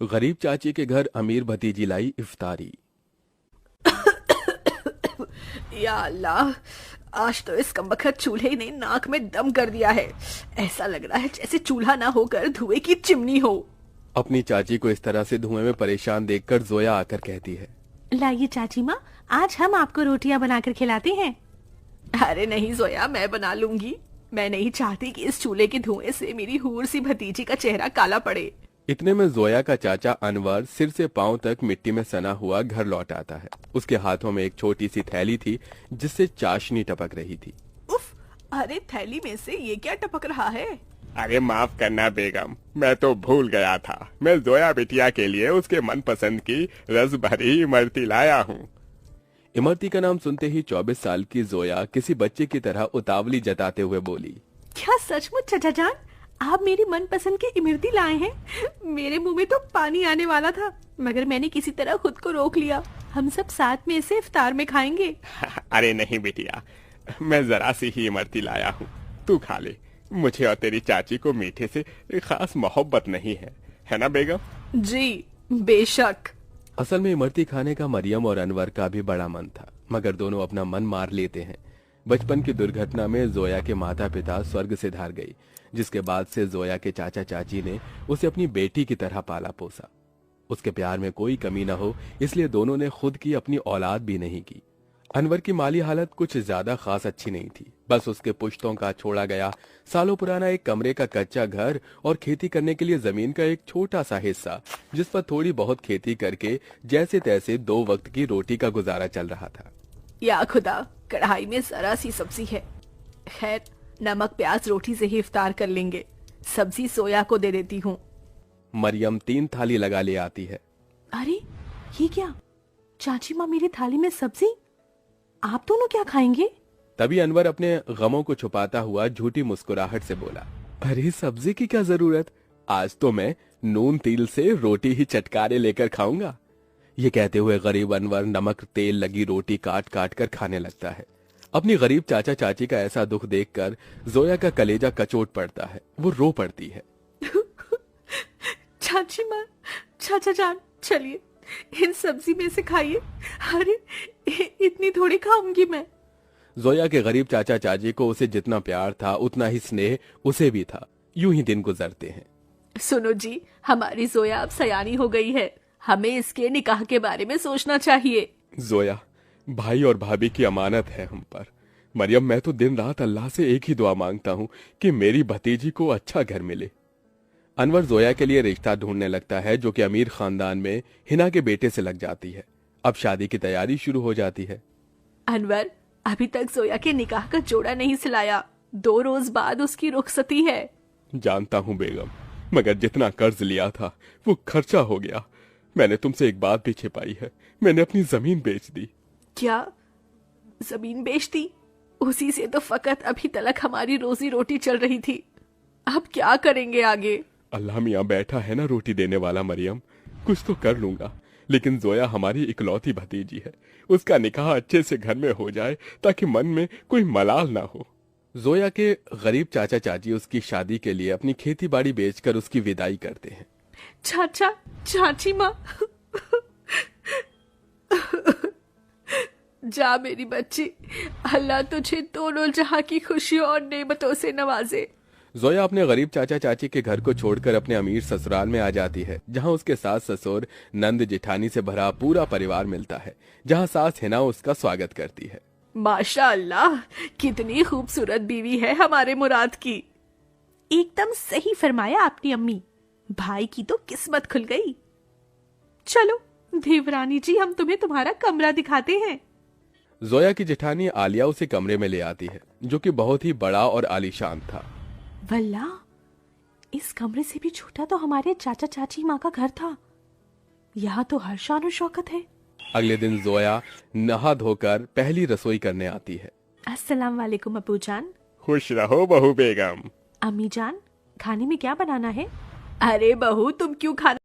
गरीब चाची के घर अमीर भतीजी लाई इफ्तारी। या अल्लाह, आज तो इस कमबख्त चूल्हे ने नाक में दम कर दिया है। ऐसा लग रहा है जैसे चूल्हा ना होकर धुएं की चिमनी हो। अपनी चाची को इस तरह से धुएं में परेशान देखकर जोया आकर कहती है, लाइए चाची माँ, आज हम आपको रोटियां बनाकर खिलाते हैं। अरे नहीं जोया, मैं बना लूंगी। मैं नहीं चाहती कि इस चूल्हे के धुएं से मेरी हूर सी भतीजी का चेहरा काला पड़े। इतने में जोया का चाचा अनवर सिर से पांव तक मिट्टी में सना हुआ घर लौट आता है। उसके हाथों में एक छोटी सी थैली थी जिससे चाशनी टपक रही थी। उफ, अरे थैली में से ये क्या टपक रहा है? अरे माफ करना बेगम, मैं तो भूल गया था। मैं जोया बिटिया के लिए उसके मनपसंद की रस भरी इमरती लाया हूँ। इमरती का नाम सुनते ही 24 साल की जोया किसी बच्चे की तरह उतावली जताते हुए बोली, क्या सचमुच चाचा जान, आप मेरी मनपसंद की इमरती लाए हैं? मेरे मुंह में तो पानी आने वाला था, मगर मैंने किसी तरह खुद को रोक लिया। हम सब साथ में इसे इफ्तार में खाएंगे। अरे नहीं बिटिया, मैं जरा सी ही इमरती लाया हूँ, तू खा ले। मुझे और तेरी चाची को मीठे से खास मोहब्बत नहीं है ना बेगम? जी बेशक। असल में इमरती खाने का मरियम और अनवर का भी बड़ा मन था, मगर दोनों अपना मन मार लेते हैं। बचपन की दुर्घटना में जोया के माता पिता स्वर्ग से धार गई, जिसके बाद से जोया के चाचा चाची ने उसे अपनी बेटी की तरह पाला पोसा। उसके प्यार में कोई कमी न हो, इसलिए दोनों ने खुद की अपनी औलाद भी नहीं की। अनवर की माली हालत कुछ ज्यादा खास अच्छी नहीं थी। बस उसके पुश्तों का छोड़ा गया सालों पुराना एक कमरे का कच्चा घर और खेती करने के लिए जमीन का एक छोटा सा हिस्सा, जिस पर थोड़ी बहुत खेती करके जैसे तैसे 2 वक्त की रोटी का गुजारा चल रहा था। या खुदा, कढ़ाई में जरा सी सब्जी है। खैर, नमक प्याज रोटी से ही इफ्तार कर लेंगे। सब्जी सोया को दे देती हूँ। मरियम 3 थाली लगा ले आती है। अरे ये क्या, चाची माँ मेरी थाली में सब्जी, आप दोनों क्या खाएंगे? तभी अनवर अपने गमों को छुपाता हुआ झूठी मुस्कुराहट से बोला, अरे सब्जी की क्या जरूरत, आज तो मैं नून तिल से रोटी ही चटकारे लेकर खाऊंगा। ये कहते हुए गरीब अनवर नमक तेल लगी रोटी काट काट कर खाने लगता है। अपनी गरीब चाचा चाची का ऐसा दुख देखकर जोया का कलेजा कचोट पड़ता है। वो रो पड़ती है। चाची माँ, चाचा जान, चलिए इन सब्जी में से खाइए। अरे इतनी थोड़ी खाऊंगी मैं। जोया के गरीब चाचा चाची को उसे जितना प्यार था उतना ही स्नेह उसे भी था। यूं ही दिन गुजरते हैं। सुनो जी, हमारी जोया अब सयानी हो गई है। हमें इसके निकाह के बारे में सोचना चाहिए। जोया, भाई और भाभी की अमानत है हम पर। मरियम, मैं तो दिन रात अल्लाह से एक ही दुआ मांगता हूँ कि मेरी भतीजी को अच्छा घर मिले। अनवर जोया के लिए रिश्ता ढूंढने लगता है, जो कि अमीर खानदान में हिना के बेटे से लग जाती है। अब शादी की तैयारी शुरू हो जाती है। अनवर, अभी तक जोया के निकाह का जोड़ा नहीं सिलाया। 2 रोज बाद उसकी रुखसती है। जानता हूँ बेगम, मगर जितना कर्ज लिया था वो खर्चा हो गया। मैंने तुमसे एक बात भी छिपाई है, मैंने अपनी जमीन बेच दी। क्या जमीन बेच दी? उसी से तो फकत अभी तक हमारी रोजी रोटी चल रही थी। अब क्या करेंगे आगे? अल्लाह मियाँ बैठा है ना रोटी देने वाला मरियम, कुछ तो कर लूंगा। लेकिन जोया हमारी इकलौती भतीजी है, उसका निकाह अच्छे से घर में हो जाए ताकि मन में कोई मलाल ना हो। जोया के गरीब चाचा चाची उसकी शादी के लिए अपनी खेती बाड़ी बेचकर उसकी विदाई करते हैं। चाचा चाची माँ, जा मेरी बच्ची, अल्लाह तुझे दोनों जहां की खुशियों और नेमतों से नवाजे। जोया अपने गरीब चाचा चाची के घर को छोड़कर अपने अमीर ससुराल में आ जाती है, जहां उसके सास ससुर नंद जेठानी से भरा पूरा परिवार मिलता है, जहां सास हिना उसका स्वागत करती है। माशाअल्लाह, कितनी खूबसूरत बीवी है हमारे मुराद की। एकदम सही फरमाया आपकी अम्मी, भाई की तो किस्मत खुल गई। चलो देवरानी जी, हम तुम्हें तुम्हारा कमरा दिखाते हैं। जोया की जेठानी आलिया उसे कमरे में ले आती है, जो कि बहुत ही बड़ा और आलीशान था। वल्ला, इस कमरे से भी छोटा तो हमारे चाचा चाची माँ का घर था। यहाँ तो हर शान और शौकत है। अगले दिन जोया नहा धोकर पहली रसोई करने आती है। अस्सलाम वालेकुम अबू जान। खुश रहो बहू बेगम। अम्मी जान, खाने में क्या बनाना है? अरे बहू, तुम क्यों खाना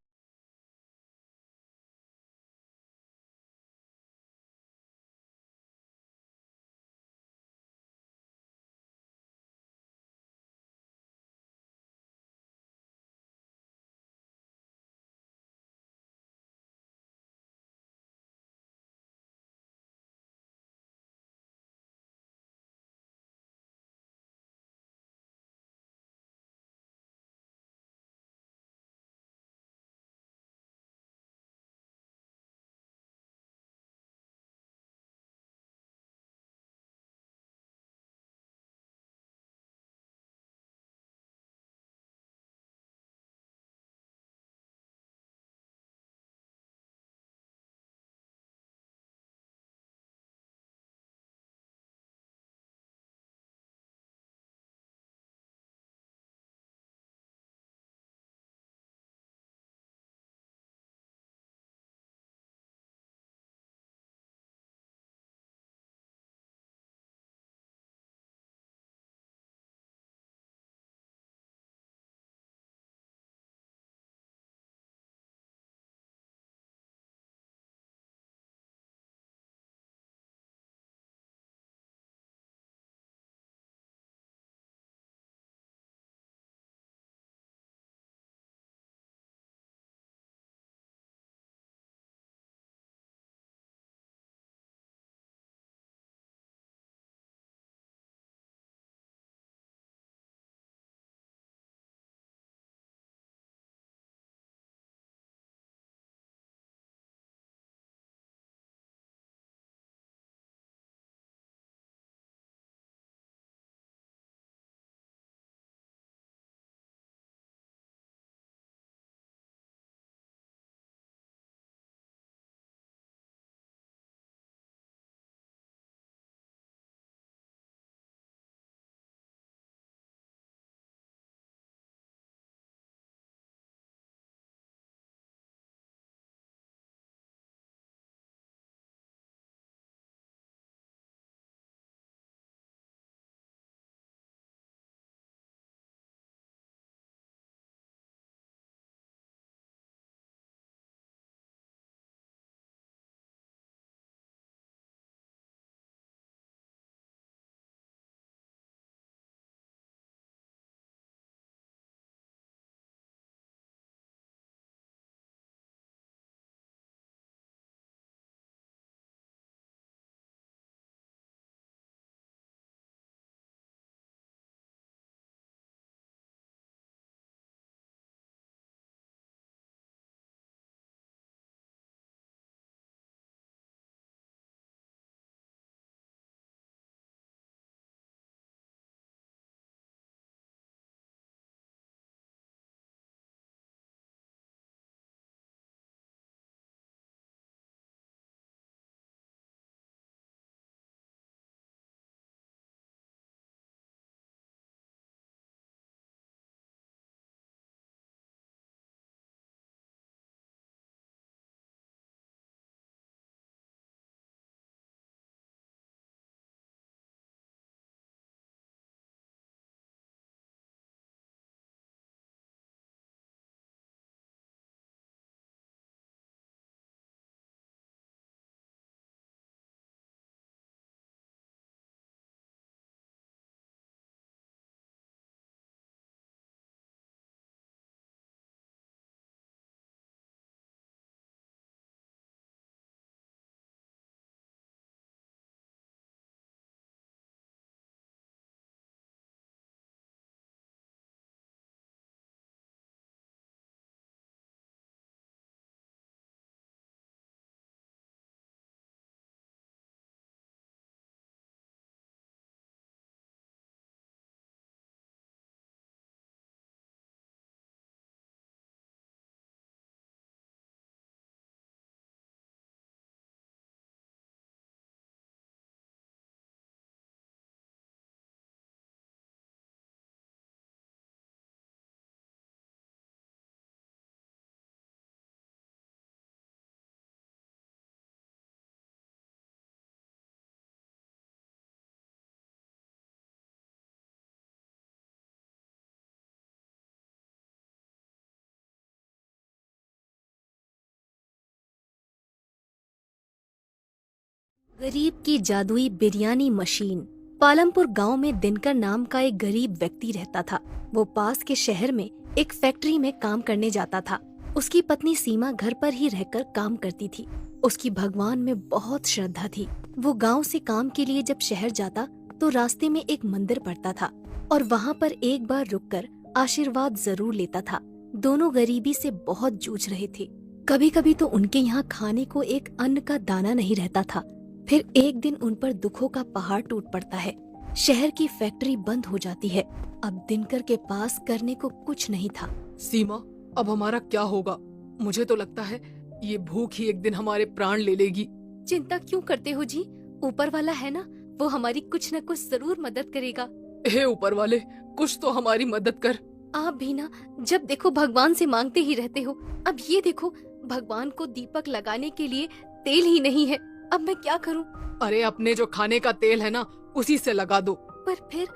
गरीब की जादुई बिरयानी मशीन। पालमपुर गांव में दिनकर नाम का एक गरीब व्यक्ति रहता था। वो पास के शहर में एक फैक्ट्री में काम करने जाता था। उसकी पत्नी सीमा घर पर ही रहकर काम करती थी। उसकी भगवान में बहुत श्रद्धा थी। वो गांव से काम के लिए जब शहर जाता तो रास्ते में एक मंदिर पड़ता था और वहाँ पर एक बार रुककर आशीर्वाद जरूर लेता था। दोनों गरीबी से बहुत जूझ रहे थे। कभी कभी तो उनके यहाँ खाने को एक अन्न का दाना नहीं रहता था। फिर एक दिन उन पर दुखों का पहाड़ टूट पड़ता है। शहर की फैक्ट्री बंद हो जाती है। अब दिनकर के पास करने को कुछ नहीं था। सीमा, अब हमारा क्या होगा? मुझे तो लगता है ये भूख ही एक दिन हमारे प्राण ले लेगी। चिंता क्यों करते हो जी? ऊपर वाला है ना, वो हमारी कुछ न कुछ जरूर मदद करेगा। हे ऊपर वाले, कुछ तो हमारी मदद कर। आप भी ना जब देखो भगवान से मांगते ही रहते हो। अब ये देखो, भगवान को दीपक लगाने के लिए तेल ही नहीं है। अब मैं क्या करूं? अरे अपने जो खाने का तेल है ना, उसी से लगा दो। पर फिर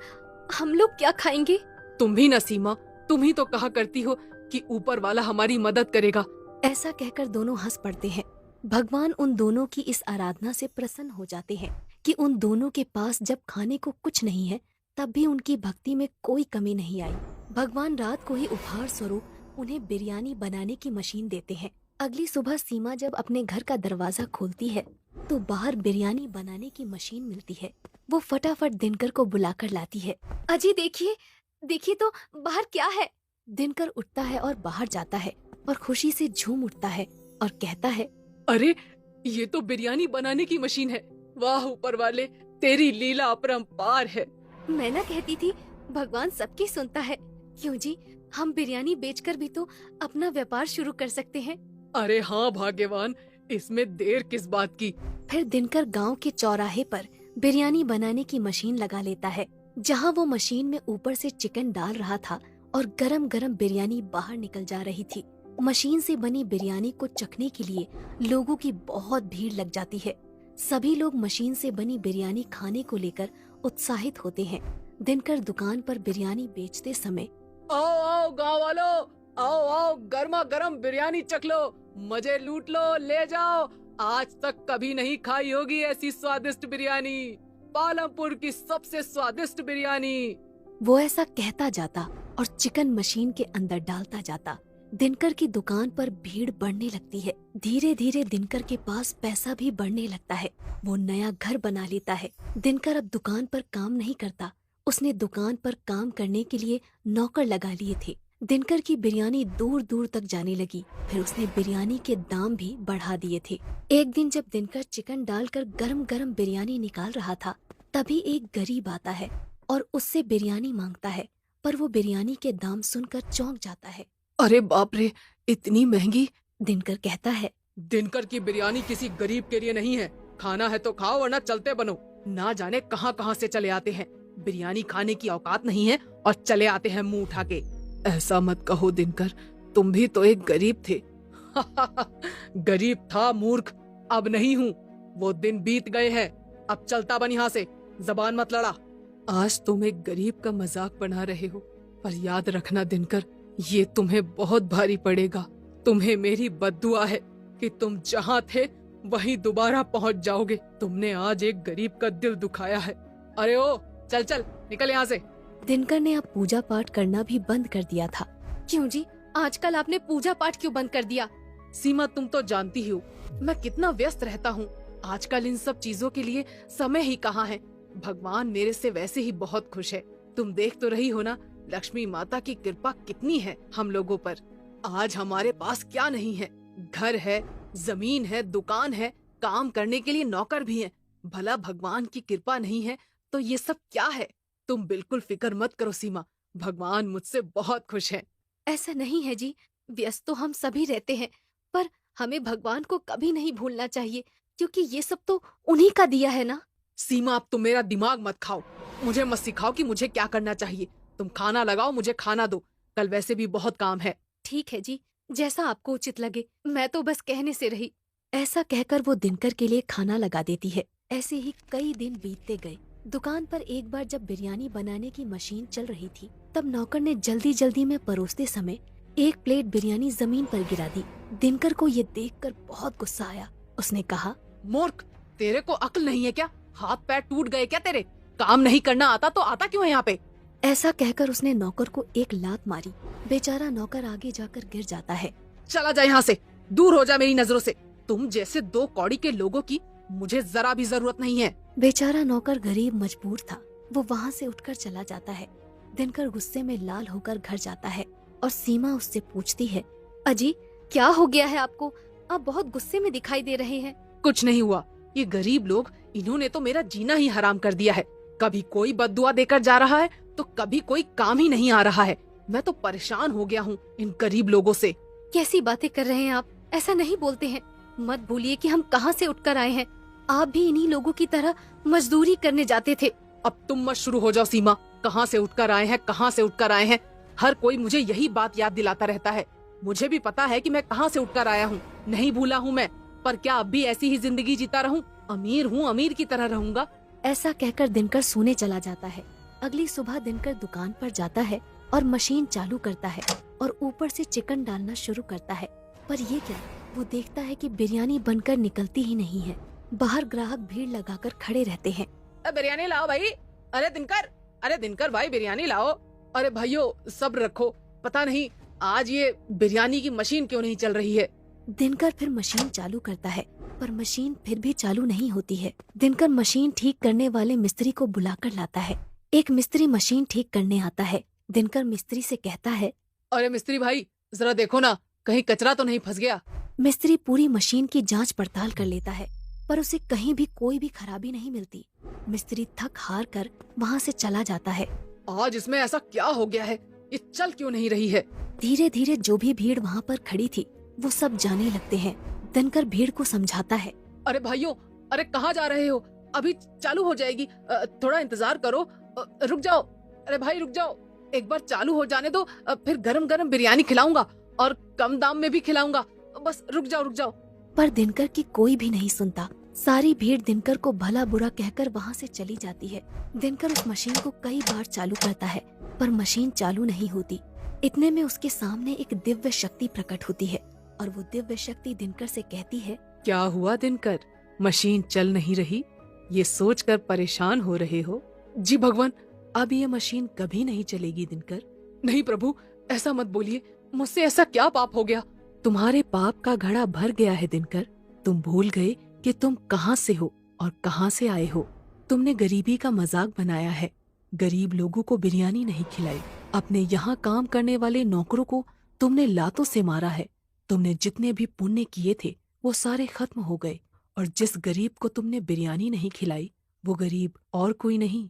हम लोग क्या खाएंगे? तुम भी ना सीमा, तुम ही तो कहा करती हो कि ऊपर वाला हमारी मदद करेगा। ऐसा कहकर दोनों हंस पड़ते हैं। भगवान उन दोनों की इस आराधना से प्रसन्न हो जाते हैं कि उन दोनों के पास जब खाने को कुछ नहीं है तब भी उनकी भक्ति में कोई कमी नहीं आई। भगवान रात को ही उपहार स्वरूप उन्हें बिरयानी बनाने की मशीन देते हैं। अगली सुबह सीमा जब अपने घर का दरवाजा खोलती है तो बाहर बिरयानी बनाने की मशीन मिलती है। वो फटाफट दिनकर को बुलाकर लाती है। अजी देखिए, देखिए तो बाहर क्या है। दिनकर उठता है और बाहर जाता है और खुशी से झूम उठता है और कहता है, अरे ये तो बिरयानी बनाने की मशीन है। वाह ऊपर वाले, तेरी लीला अपरंपार है। मैं ना कहती थी भगवान सबकी सुनता है। क्यों जी, हम बिरयानी बेचकर भी तो अपना व्यापार शुरू कर सकते हैं। अरे हाँ भाग्यवान, इसमें देर किस बात की। फिर दिनकर गांव के चौराहे पर बिरयानी बनाने की मशीन लगा लेता है। जहां वो मशीन में ऊपर से चिकन डाल रहा था और गरम गरम बिरयानी बाहर निकल जा रही थी। मशीन से बनी बिरयानी को चखने के लिए लोगों की बहुत भीड़ लग जाती है। सभी लोग मशीन से बनी बिरयानी खाने को लेकर उत्साहित होते हैं। दिनकर दुकान पर बिरयानी बेचते समय, आओ आओ गाँव वालों, आओ आओ गर्मा गर्म बिरयानी चख लो, मजे लूट लो, ले जाओ। आज तक कभी नहीं खाई होगी ऐसी स्वादिष्ट बिरयानी, पालमपुर की सबसे स्वादिष्ट बिरयानी। वो ऐसा कहता जाता और चिकन मशीन के अंदर डालता जाता। दिनकर की दुकान पर भीड़ बढ़ने लगती है। धीरे धीरे दिनकर के पास पैसा भी बढ़ने लगता है। वो नया घर बना लेता है। दिनकर अब दुकान पर काम नहीं करता। उसने दुकान पर काम करने के लिए नौकर लगा लिए थे। दिनकर की बिरयानी दूर दूर तक जाने लगी। फिर उसने बिरयानी के दाम भी बढ़ा दिए थे। एक दिन जब दिनकर चिकन डालकर गरम गरम बिरयानी निकाल रहा था, तभी एक गरीब आता है और उससे बिरयानी मांगता है। पर वो बिरयानी के दाम सुनकर चौंक जाता है। अरे बाप रे, इतनी महंगी। दिनकर कहता है, दिनकर की बिरयानी किसी गरीब के लिए नहीं है। खाना है तो खाओ वरना चलते बनो। ना जाने कहां कहां से चले आते हैं। बिरयानी खाने की औकात नहीं है और चले आते हैं मुंह उठा के। ऐसा मत कहो दिनकर, तुम भी तो एक गरीब थे। गरीब था मूर्ख, अब नहीं हूँ। वो दिन बीत गए हैं। अब चलता बन यहाँ से, जबान मत लड़ा। आज तुम एक गरीब का मजाक बना रहे हो, पर याद रखना दिनकर, ये तुम्हें बहुत भारी पड़ेगा। तुम्हें मेरी बद्दुआ है कि तुम जहाँ थे वहीं दोबारा पहुँच जाओगे। तुमने आज एक गरीब का दिल दुखाया है। अरे ओ चल चल निकल यहाँ से। दिनकर ने अब पूजा पाठ करना भी बंद कर दिया था। क्यों जी, आजकल आपने पूजा पाठ क्यों बंद कर दिया? सीमा, तुम तो जानती हो मैं कितना व्यस्त रहता हूँ। आजकल इन सब चीजों के लिए समय ही कहाँ है। भगवान मेरे से वैसे ही बहुत खुश है। तुम देख तो रही हो ना, लक्ष्मी माता की कृपा कितनी है हम लोगों पर। आज हमारे पास क्या नहीं है? घर है, जमीन है, दुकान है, काम करने के लिए नौकर भी है। भला भगवान की कृपा नहीं है तो ये सब क्या है? तुम बिल्कुल फिक्र मत करो सीमा, भगवान मुझसे बहुत खुश है। ऐसा नहीं है जी, व्यस्त तो हम सभी रहते हैं, पर हमें भगवान को कभी नहीं भूलना चाहिए, क्योंकि ये सब तो उन्हीं का दिया है ना। सीमा, अब तुम मेरा दिमाग मत खाओ। मुझे मत सिखाओ कि मुझे क्या करना चाहिए। तुम खाना लगाओ, मुझे खाना दो। कल वैसे भी बहुत काम है। ठीक है जी, जैसा आपको उचित लगे। मैं तो बस कहने से रही। ऐसा कहकर वो दिनकर के लिए खाना लगा देती है। ऐसे ही कई दिन बीतते गए। दुकान पर एक बार जब बिरयानी बनाने की मशीन चल रही थी, तब नौकर ने जल्दी जल्दी में परोसते समय एक प्लेट बिरयानी जमीन पर गिरा दी। दिनकर को ये देखकर बहुत गुस्सा आया। उसने कहा, मूर्ख, तेरे को अक्ल नहीं है क्या? हाथ पैर टूट गए क्या तेरे? काम नहीं करना आता तो आता क्यों है यहाँ पे? ऐसा कहकर उसने नौकर को एक लात मारी। बेचारा नौकर आगे जाकर गिर जाता है। चला जा यहाँ से, दूर हो जा मेरी नजरों से। तुम जैसे दो कौड़ी के लोगों की मुझे जरा भी जरूरत नहीं है। बेचारा नौकर गरीब मजबूर था, वो वहाँ से उठकर चला जाता है। दिनकर गुस्से में लाल होकर घर जाता है और सीमा उससे पूछती है, अजी क्या हो गया है आपको? आप बहुत गुस्से में दिखाई दे रहे हैं। कुछ नहीं हुआ, ये गरीब लोग, इन्होंने तो मेरा जीना ही हराम कर दिया है। कभी कोई बद्दुआ देकर जा रहा है तो कभी कोई काम ही नहीं आ रहा है। मैं तो परेशान हो गया हूँ इन गरीब लोगों से। कैसी बातें कर रहे हैं आप? ऐसा नहीं बोलते हैं। मत भूलिए कि हम कहाँ से उठकर आए हैं। आप भी इन्हीं लोगों की तरह मजदूरी करने जाते थे। अब तुम मत शुरू हो जाओ सीमा। कहाँ से उठकर आए हैं, कहाँ से उठकर आए हैं, हर कोई मुझे यही बात याद दिलाता रहता है। मुझे भी पता है कि मैं कहाँ से उठकर आया हूँ, नहीं भूला हूँ मैं। पर क्या अब भी ऐसी ही जिंदगी जीता रहूं? अमीर हूँ, अमीर की तरह रहूंगा। ऐसा कहकर दिनकर सोने चला जाता है। अगली सुबह दिनकर दुकान पर जाता है और मशीन चालू करता है और ऊपर से चिकन डालना शुरू करता है। पर ये क्या, वो देखता है कि बिरयानी बनकर निकलती ही नहीं है। बाहर ग्राहक भीड़ लगाकर खड़े रहते हैं। बिरयानी लाओ भाई। अरे दिनकर भाई बिरयानी लाओ। अरे भाइयों सब्र रखो, पता नहीं आज ये बिरयानी की मशीन क्यों नहीं चल रही है। दिनकर फिर मशीन चालू करता है पर मशीन फिर भी चालू नहीं होती है। दिनकर मशीन ठीक करने वाले मिस्त्री को बुलाकर लाता है। एक मिस्त्री मशीन ठीक करने आता है। दिनकर मिस्त्री से कहता है, अरे मिस्त्री भाई जरा देखो ना, कहीं कचरा तो नहीं फंस गया। मिस्त्री पूरी मशीन की जांच पड़ताल कर लेता है पर उसे कहीं भी कोई भी खराबी नहीं मिलती। मिस्त्री थक हार कर वहाँ से चला जाता है। आज इसमें ऐसा क्या हो गया है, ये चल क्यों नहीं रही है? धीरे धीरे जो भी भीड़ वहाँ पर खड़ी थी वो सब जाने लगते हैं। दिनकर भीड़ को समझाता है, अरे भाइयों, अरे कहाँ जा रहे हो? अभी चालू हो जाएगी, थोड़ा इंतजार करो। रुक जाओ, अरे भाई रुक जाओ, एक बार चालू हो जाने दो, फिर गरम गरम बिरयानी खिलाऊंगा और कम दाम में भी खिलाऊंगा। बस रुक जाओ। पर दिनकर की कोई भी नहीं सुनता। सारी भीड़ दिनकर को भला बुरा कहकर वहाँ से चली जाती है। दिनकर उस मशीन को कई बार चालू करता है पर मशीन चालू नहीं होती। इतने में उसके सामने एक दिव्य शक्ति प्रकट होती है और वो दिव्य शक्ति दिनकर से कहती है, क्या हुआ दिनकर, मशीन चल नहीं रही? ये सोचकर परेशान हो रहे हो? जी भगवान, अब ये मशीन कभी नहीं चलेगी दिनकर। नहीं प्रभु, ऐसा मत बोलिए, मुझसे ऐसा क्या पाप हो गया? तुम्हारे पाप का घड़ा भर गया है दिनकर। तुम भूल गए कि तुम कहाँ से हो और कहाँ से आए हो। तुमने गरीबी का मजाक बनाया है, गरीब लोगों को बिरयानी नहीं खिलाई। अपने यहाँ काम करने वाले नौकरों को तुमने लातों से मारा है। तुमने जितने भी पुण्य किए थे वो सारे खत्म हो गए और जिस गरीब को तुमने बिरयानी नहीं खिलाई वो गरीब और कोई नहीं,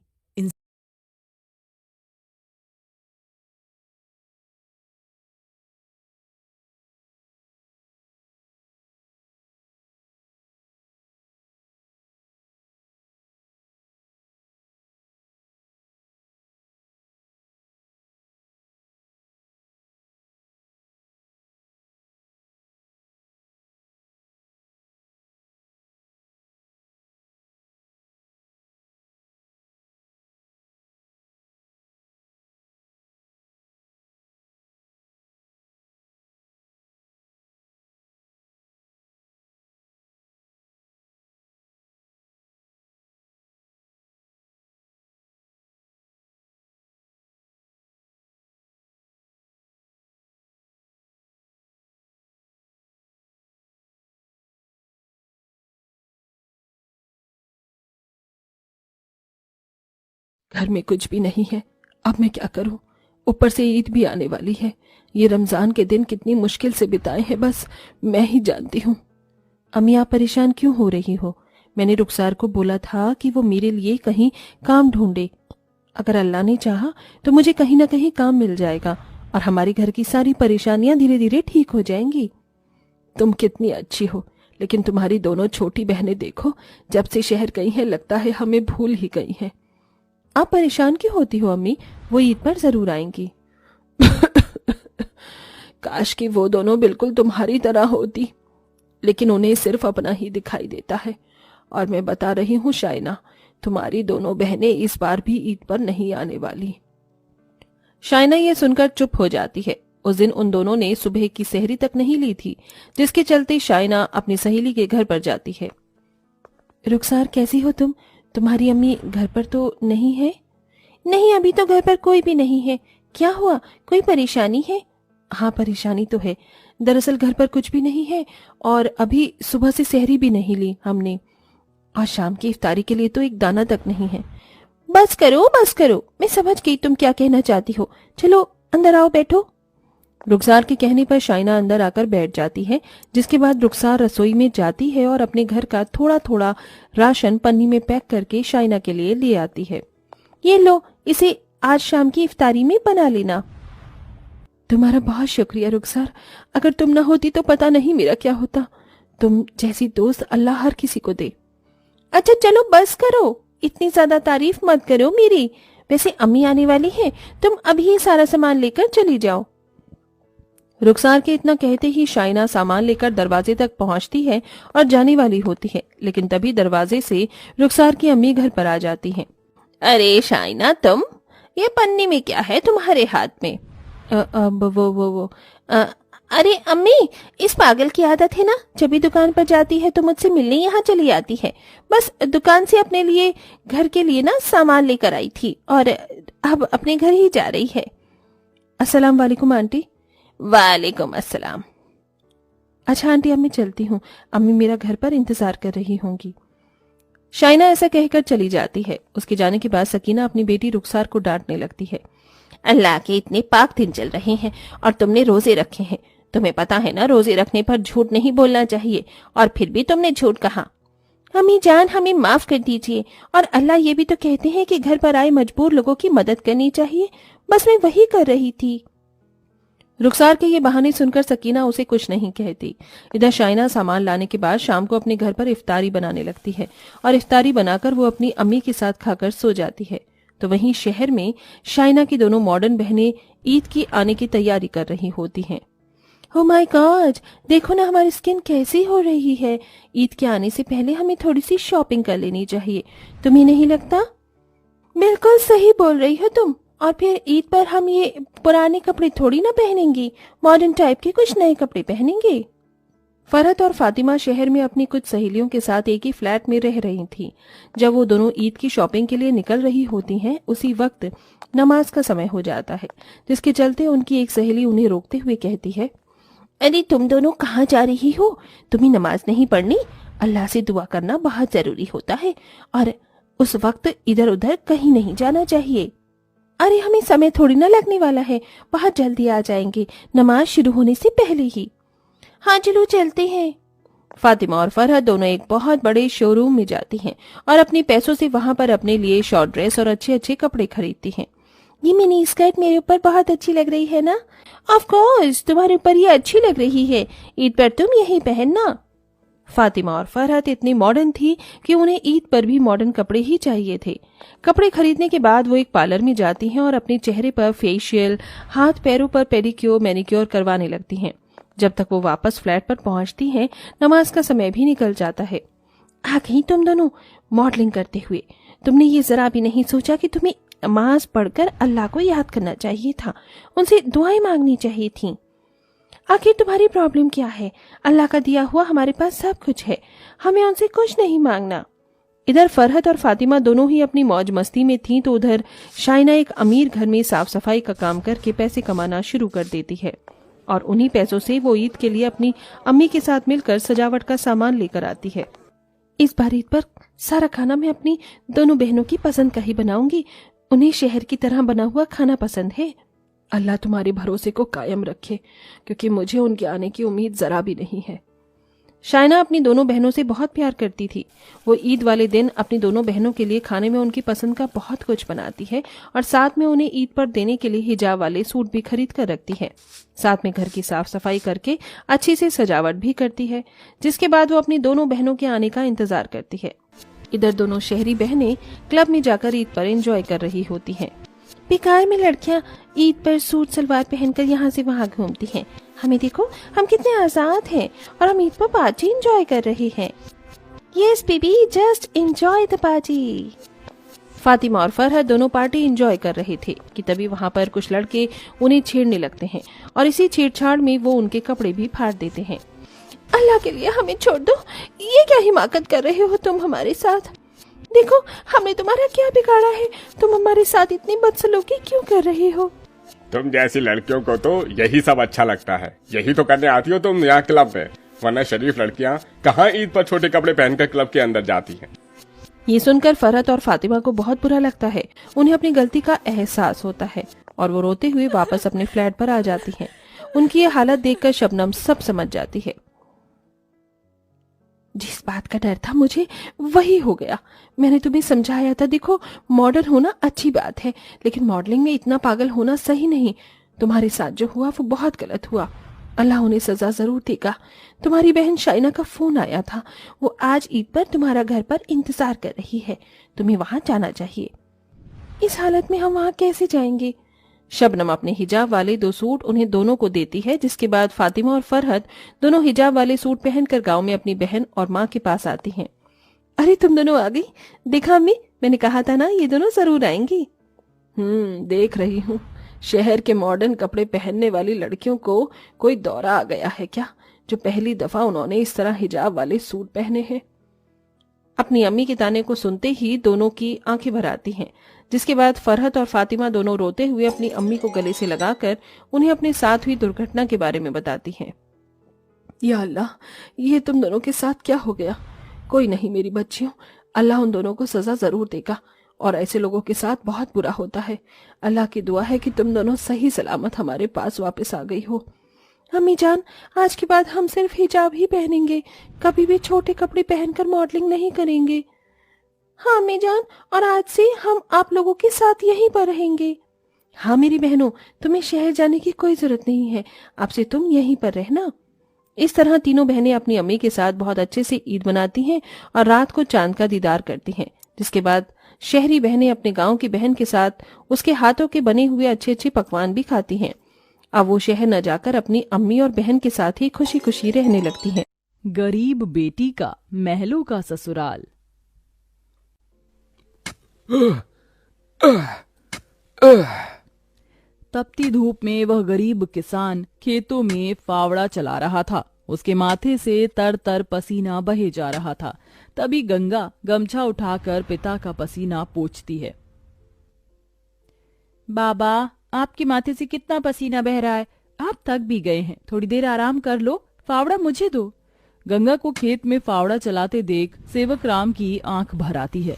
घर में कुछ भी नहीं है, अब मैं क्या करूं? ऊपर से ईद भी आने वाली है। ये रमजान के दिन कितनी मुश्किल से बिताए हैं बस मैं ही जानती हूँ। अम्मी आप परेशान क्यों हो रही हो? मैंने रुखसार को बोला था कि वो मेरे लिए कहीं काम ढूंढे। अगर अल्लाह ने चाहा तो मुझे कहीं ना कहीं काम मिल जाएगा और हमारे घर की सारी परेशानियां धीरे धीरे ठीक हो जाएंगी। तुम कितनी अच्छी हो, लेकिन तुम्हारी दोनों छोटी बहनें देखो, जब से शहर गई हैं लगता है हमें भूल ही गई हैं। आप परेशान क्यों होती हो अम्मी? वो ईद पर जरूर आएंगी। काश कि वो दोनों बिल्कुल तुम्हारी तरह होती, लेकिन उन्हें सिर्फ अपना ही दिखाई देता है। और मैं बता रही हूँ शाइना, तुम्हारी दोनों बहनें इस बार भी ईद पर नहीं आने वाली। शाइना ये सुनकर चुप हो जाती है। उस दिन उन दोनों ने सुबह की सहरी तक नहीं ली थी, जिसके चलते शाइना अपनी सहेली के घर पर जाती है। रुखसार कैसी हो तुम? तुम्हारी अम्मी घर पर तो नहीं है? नहीं, अभी तो घर पर कोई भी नहीं है। क्या हुआ, कोई परेशानी है? हाँ, परेशानी तो है। दरअसल घर पर कुछ भी नहीं है और अभी सुबह से सहरी भी नहीं ली हमने, और शाम की इफ्तारी के लिए तो एक दाना तक नहीं है। बस करो, मैं समझ गई तुम क्या कहना चाहती हो। चलो अंदर आओ, बैठो। रुखसार के कहने पर शाइना अंदर आकर बैठ जाती है, जिसके बाद रुखसार रसोई में जाती है और अपने घर का थोड़ा थोड़ा राशन पन्नी में पैक करके शाइना के लिए ले आती है। ये लो, इसे आज शाम की इफ्तारी में बना लेना। तुम्हारा बहुत शुक्रिया रुखसार, अगर तुम ना होती तो पता नहीं मेरा क्या होता। तुम जैसी दोस्त अल्लाह हर किसी को दे। अच्छा चलो बस करो, इतनी ज्यादा तारीफ मत करो मेरी। वैसे अम्मी आने वाली है, तुम अभी ये सारा सामान लेकर चली जाओ। रुखसार के इतना कहते ही शाइना सामान लेकर दरवाजे तक पहुंचती है और जाने वाली होती है, लेकिन तभी दरवाजे से रुखसार की अम्मी घर पर आ जाती हैं। अरे शाइना, तुम, ये पन्नी में क्या है तुम्हारे हाथ में? अरे अम्मी, इस पागल की आदत है ना, जब भी दुकान पर जाती है तो मुझसे मिलने यहाँ चली आती है। बस दुकान से अपने लिए, घर के लिए ना सामान लेकर आई थी और अब अपने घर ही जा रही है। अस्सलाम वालेकुम आंटी। वालेकुम अस्सलाम। अच्छा आंटी, अब मैं चलती हूँ, अम्मी मेरा घर पर इंतजार कर रही होंगी। शाइना ऐसा कहकर चली जाती है। उसके जाने के बाद सकीना अपनी बेटी रुखसार को डांटने लगती है। अल्लाह के इतने पाक दिन चल रहे हैं और तुमने रोजे रखे हैं। तुम्हें पता है ना, रोजे रखने पर झूठ नहीं बोलना चाहिए, और फिर भी तुमने झूठ कहा। अम्मी जान, हमें माफ कर दीजिए, और अल्लाह ये भी तो कहते हैं कि घर पर आए मजबूर लोगों की मदद करनी चाहिए। बस मैं वही कर रही थी। रुखसार के ये बहाने सुनकर सकीना उसे कुछ नहीं कहती। इधर शाइना सामान लाने के बाद शाम को अपने घर पर इफ्तारी बनाने लगती है और इफ्तारी बनाकर वो अपनी अम्मी के साथ खाकर सो जाती है। तो वहीं शहर में शाइना की दोनों मॉडर्न बहनें ईद की आने की तैयारी कर रही होती हैं। ओह माय गॉड, देखो ना हमारी स्किन कैसी हो रही है। ईद के आने से पहले हमें थोड़ी सी शॉपिंग कर लेनी चाहिए, तुम्हें नहीं लगता? बिल्कुल सही बोल रही हो तुम। और फिर ईद पर हम ये पुराने कपड़े थोड़ी ना पहनेंगी, मॉडर्न टाइप के कुछ नए कपड़े पहनेंगे। फरहत और फातिमा शहर में अपनी कुछ सहेलियों के साथ एक ही फ्लैट में रह रही थी। जब वो दोनों ईद की शॉपिंग के लिए निकल रही होती हैं, उसी वक्त नमाज का समय हो जाता है, जिसके चलते उनकी एक सहेली उन्हें रोकते हुए कहती है, अरे तुम दोनों कहाँ जा रही हो? तुम्हें नमाज नहीं पढ़नी? अल्लाह से दुआ करना बहुत जरूरी होता है और उस वक्त इधर उधर कहीं नहीं जाना चाहिए। अरे हमें समय थोड़ी ना लगने वाला है, बहुत जल्दी आ जाएंगे, नमाज शुरू होने से पहले ही। हाँ चलो चलते हैं। फातिमा और फरहत दोनों एक बहुत बड़े शोरूम में जाती हैं और अपने पैसों से वहां पर अपने लिए शॉर्ट ड्रेस और अच्छे अच्छे कपड़े खरीदती हैं। ये मिनी स्कर्ट मेरे ऊपर बहुत अच्छी लग रही है ना? ऑफ कोर्स, तुम्हारे ऊपर ये अच्छी लग रही है, ईद पर तुम यही पहनना। फातिमा और फरहत इतनी मॉडर्न थी कि उन्हें ईद पर भी मॉडर्न कपड़े ही चाहिए थे। कपड़े खरीदने के बाद वो एक पार्लर में जाती हैं और अपने चेहरे पर फेशियल, हाथ पैरों पर पेडिक्योर मैनिक्योर करवाने लगती हैं। जब तक वो वापस फ्लैट पर पहुंचती हैं, नमाज का समय भी निकल जाता है। आ गई तुम दोनों मॉडलिंग करते हुए। तुमने ये जरा भी नहीं सोचा कि तुम्हें नमाज पढ़कर अल्लाह को याद करना चाहिए था, उनसे दुआएं मांगनी चाहिए थी। आखिर तुम्हारी प्रॉब्लम क्या है? अल्लाह का दिया हुआ हमारे पास सब कुछ है, हमें उनसे कुछ नहीं मांगना। इधर फरहत और फातिमा दोनों ही अपनी मौज मस्ती में थीं, तो उधर शाइना एक अमीर घर में साफ सफाई का काम करके पैसे कमाना शुरू कर देती है और उन्हीं पैसों से वो ईद के लिए अपनी अम्मी के साथ मिलकर सजावट का सामान लेकर आती है। इस बार ईद पर सारा खाना मैं अपनी दोनों बहनों की पसंद का ही बनाऊंगी। उन्हें शहर की तरह बना हुआ खाना पसंद है। अल्लाह तुम्हारे भरोसे को कायम रखे, क्योंकि मुझे उनके आने की उम्मीद जरा भी नहीं है। शाइना अपनी दोनों बहनों से बहुत प्यार करती थी। वो ईद वाले दिन अपनी दोनों बहनों के लिए खाने में उनकी पसंद का बहुत कुछ बनाती है और साथ में उन्हें ईद पर देने के लिए हिजाब वाले सूट भी खरीद कर रखती है। साथ में घर की साफ सफाई करके अच्छी से सजावट भी करती है, जिसके बाद वो अपनी दोनों बहनों के आने का इंतजार करती है। इधर दोनों शहरी बहनें क्लब में जाकर ईद पर एंजॉय कर रही होती हैं। बेकार में लड़कियां ईद पर सूट सलवार पहनकर यहाँ से वहाँ घूमती हैं। हमें देखो, हम कितने आजाद हैं और हम ईद पर पार्टी एंजॉय कर रहे हैं। Yes baby, just enjoy the party. Fatima और फरहत दोनों पार्टी एंजॉय कर रहे थे कि तभी वहाँ पर कुछ लड़के उन्हें छेड़ने लगते हैं और इसी छेड़छाड़ में वो उनके कपड़े भी फाड़ देते हैं। अल्लाह के लिए हमें छोड़ दो। ये क्या हिमाकत कर रहे हो तुम हमारे साथ? देखो हमने तुम्हारा क्या बिगाड़ा है? तुम हमारे साथ इतनी बदसलूकी क्यों कर रहे हो? तुम जैसी लड़कियों को तो यही सब अच्छा लगता है, यही तो करने आती हो तुम यहाँ क्लब में, वरना शरीफ लड़कियाँ कहाँ ईद पर छोटे कपड़े पहनकर क्लब के अंदर जाती हैं। ये सुनकर फरहत और फातिमा को बहुत बुरा लगता है। उन्हें अपनी गलती का एहसास होता है और वो रोते हुए वापस अपने फ्लैट पर आ जाती हैं। उनकी ये हालत देखकर शबनम सब समझ जाती है। जिस बात का डर था मुझे वही हो गया। मैंने तुम्हें समझाया था, देखो मॉडल होना अच्छी बात है, लेकिन मॉडलिंग में इतना पागल होना सही नहीं। तुम्हारे साथ जो हुआ वो बहुत गलत हुआ। अल्लाह उन्हें सजा जरूर देगा। तुम्हारी बहन शाइना का फोन आया था, वो आज ईद पर तुम्हारा घर पर इंतजार कर रही है। तुम्हें वहां जाना चाहिए। इस हालत में हम वहां कैसे जाएंगे? शबनम अपने हिजाब वाले 2 सूट उन्हें दोनों को देती है, जिसके बाद फातिमा और फरहत दोनों हिजाब वाले सूट पहनकर गांव में अपनी बहन और माँ के पास आती हैं। अरे तुम दोनों आ गई। देखा अम्मी, मैंने कहा था ना ये दोनों जरूर आएंगी। देख रही हूँ। शहर के मॉडर्न कपड़े पहनने वाली लड़कियों को कोई दौरा आ गया है क्या, जो पहली दफा उन्होंने इस तरह हिजाब वाले सूट पहने हैं। अपनी अम्मी के ताने को सुनते ही दोनों की आंखें भर आती हैं, जिसके बाद फरहत और फातिमा दोनों रोते हुए अपनी अम्मी को गले से लगाकर उन्हें अपने साथ हुई दुर्घटना के बारे में बताती हैं। या अल्लाह, ये तुम दोनों के साथ क्या हो गया? कोई नहीं मेरी बच्चियों, अल्लाह उन दोनों को सजा जरूर देगा और ऐसे लोगों के साथ बहुत बुरा होता है। अल्लाह की दुआ है कि तुम दोनों सही सलामत हमारे पास वापस आ गई हो। अम्मी जान, आज के बाद हम सिर्फ हिजाब ही पहनेंगे, कभी भी छोटे कपड़े पहनकर मॉडलिंग नहीं करेंगे। हाँ अम्मी जान, और आज से हम आप लोगों के साथ यहीं पर रहेंगे। हाँ मेरी बहनों, तुम्हें शहर जाने की कोई जरूरत नहीं है, अब से तुम यहीं पर रहना। इस तरह तीनों बहनें अपनी अम्मी के साथ बहुत अच्छे से ईद मनाती हैं और रात को चांद का दीदार करती हैं। जिसके बाद शहरी बहनें अपने गांव की बहन के साथ उसके हाथों के बने हुए अच्छे अच्छे पकवान भी खाती हैं। अब वो शहर न जाकर अपनी अम्मी और बहन के साथ ही खुशी खुशी रहने लगती हैं। गरीब बेटी का महलों का ससुराल। तपती धूप में वह गरीब किसान खेतों में फावड़ा चला रहा था। उसके माथे से तर तर पसीना बहे जा रहा था। तभी गंगा गमछा उठाकर पिता का पसीना पोंछती है। बाबा, आपके माथे से कितना पसीना बह रहा है, आप थक भी गए हैं, थोड़ी देर आराम कर लो, फावड़ा मुझे दो। गंगा को खेत में फावड़ा चलाते देख सेवक राम की आंख भर आती है।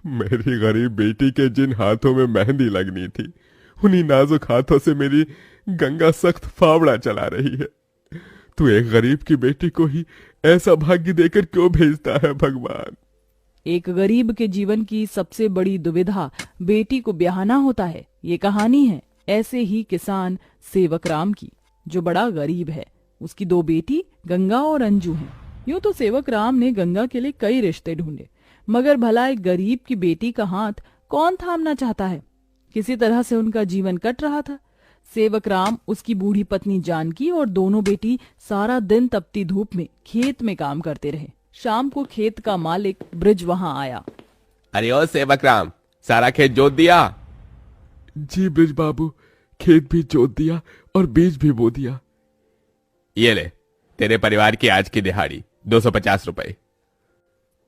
मेरी गरीब बेटी के जिन हाथों में मेहंदी लगनी थी, उन्हीं नाजुक हाथों से मेरी गंगा सख्त फावड़ा चला रही है। तू एक गरीब की बेटी को ही ऐसा भाग्य देकर क्यों भेजता है भगवान? एक गरीब के जीवन की सबसे बड़ी दुविधा बेटी को ब्याहना होता है। ये कहानी है ऐसे ही किसान सेवक राम की, जो बड़ा गरीब है। उसकी 2 बेटी गंगा और अंजू हैं। यूं तो सेवक राम ने गंगा के लिए कई रिश्ते ढूंढे, मगर भला एक गरीब की बेटी का हाथ कौन थामना चाहता है। किसी तरह से उनका जीवन कट रहा था। सेवक राम, उसकी बूढ़ी पत्नी जानकी और दोनों बेटी सारा दिन तपती धूप में खेत में काम करते रहे। शाम को खेत का मालिक ब्रिज वहां आया। अरे ओ सेवक राम, सारा खेत जोत दिया? जी ब्रिज बाबू, खेत भी जोत दिया और बीज भी बो दिया। ये ले, तेरे परिवार की आज की दिहाड़ी 250 रुपए।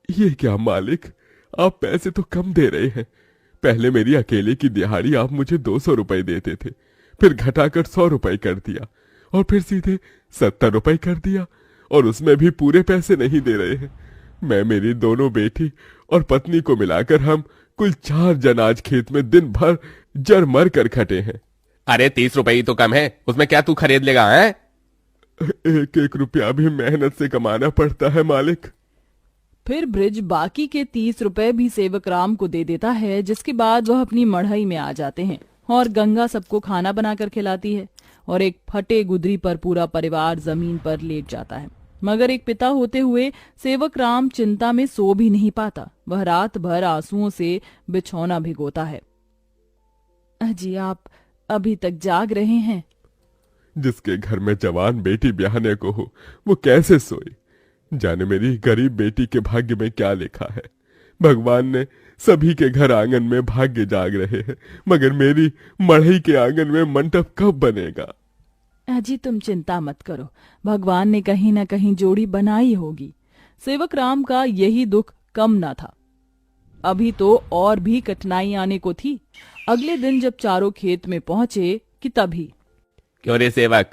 ये क्या मालिक, आप पैसे तो कम दे रहे हैं। पहले मेरी अकेले की दिहाड़ी आप मुझे 200 रुपए देते थे, फिर घटाकर 100 रुपए कर दिया और फिर सीधे 70 रुपए कर दिया, और उसमें भी पूरे पैसे नहीं दे रहे हैं। मैं, मेरी दोनों बेटी और पत्नी को मिलाकर हम कुल 4 जन आज खेत में दिन भर जर मर कर खटे हैं। अरे 30 रुपए ही तो कम है, उसमें क्या तू खरीद लेगा? है 1-1 रुपया भी मेहनत से कमाना पड़ता है मालिक। फिर ब्रिज बाकी के 30 रुपए भी सेवक राम को दे देता है, जिसके बाद वह अपनी मढ़ई में आ जाते हैं और गंगा सबको खाना बनाकर खिलाती है और एक फटे गुदरी पर पूरा परिवार जमीन पर लेट जाता है। मगर एक पिता होते हुए सेवक राम चिंता में सो भी नहीं पाता। वह रात भर आंसुओं से बिछौना भिगोता है। अजी, आप अभी तक जाग रहे हैं? जिसके घर में जवान बेटी ब्याहने को हो, वो कैसे सोए? जाने मेरी गरीब बेटी के भाग्य में क्या लिखा है। भगवान ने सभी के घर आंगन में भाग्य जाग रहे हैं, मगर मेरी मढ़ई के आंगन में मंडप कब बनेगा? अजी तुम चिंता मत करो, भगवान ने कहीं न कहीं जोड़ी बनाई होगी। सेवक राम का यही दुख कम न था। अभी तो और भी कठिनाई आने को थी। अगले दिन जब चारों खेत में पहुंचे कि तभी, क्यों रे सेवक,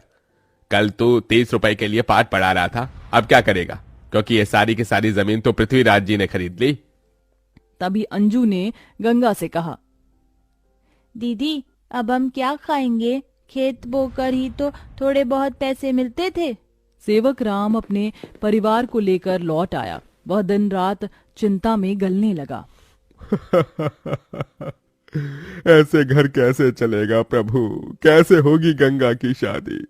कल तू 30 रुपए के लिए पाठ पढ़ा रहा था, अब क्या करेगा? क्योंकि ये सारी की सारी जमीन तो पृथ्वीराज जी ने खरीद ली। तभी अंजू ने गंगा से कहा, दीदी अब हम क्या खाएंगे? खेत बोकर ही तो थोड़े बहुत पैसे मिलते थे। सेवक राम अपने परिवार को लेकर लौट आया। वह दिन रात चिंता में गलने लगा। ऐसे घर कैसे चलेगा प्रभु? कैसे होगी गंगा की शादी?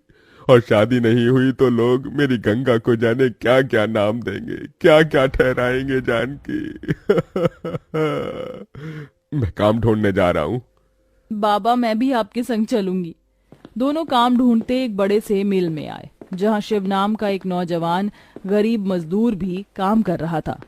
और शादी नहीं हुई तो लोग मेरी गंगा को जाने क्या क्या नाम देंगे, क्या क्या ठहराएंगे जानकी। मैं काम ढूंढने जा रहा हूँ। बाबा मैं भी आपके संग चलूंगी। दोनों काम ढूंढते एक बड़े से मिल में आए, जहां शिव नाम का एक नौजवान गरीब मजदूर भी काम कर रहा था।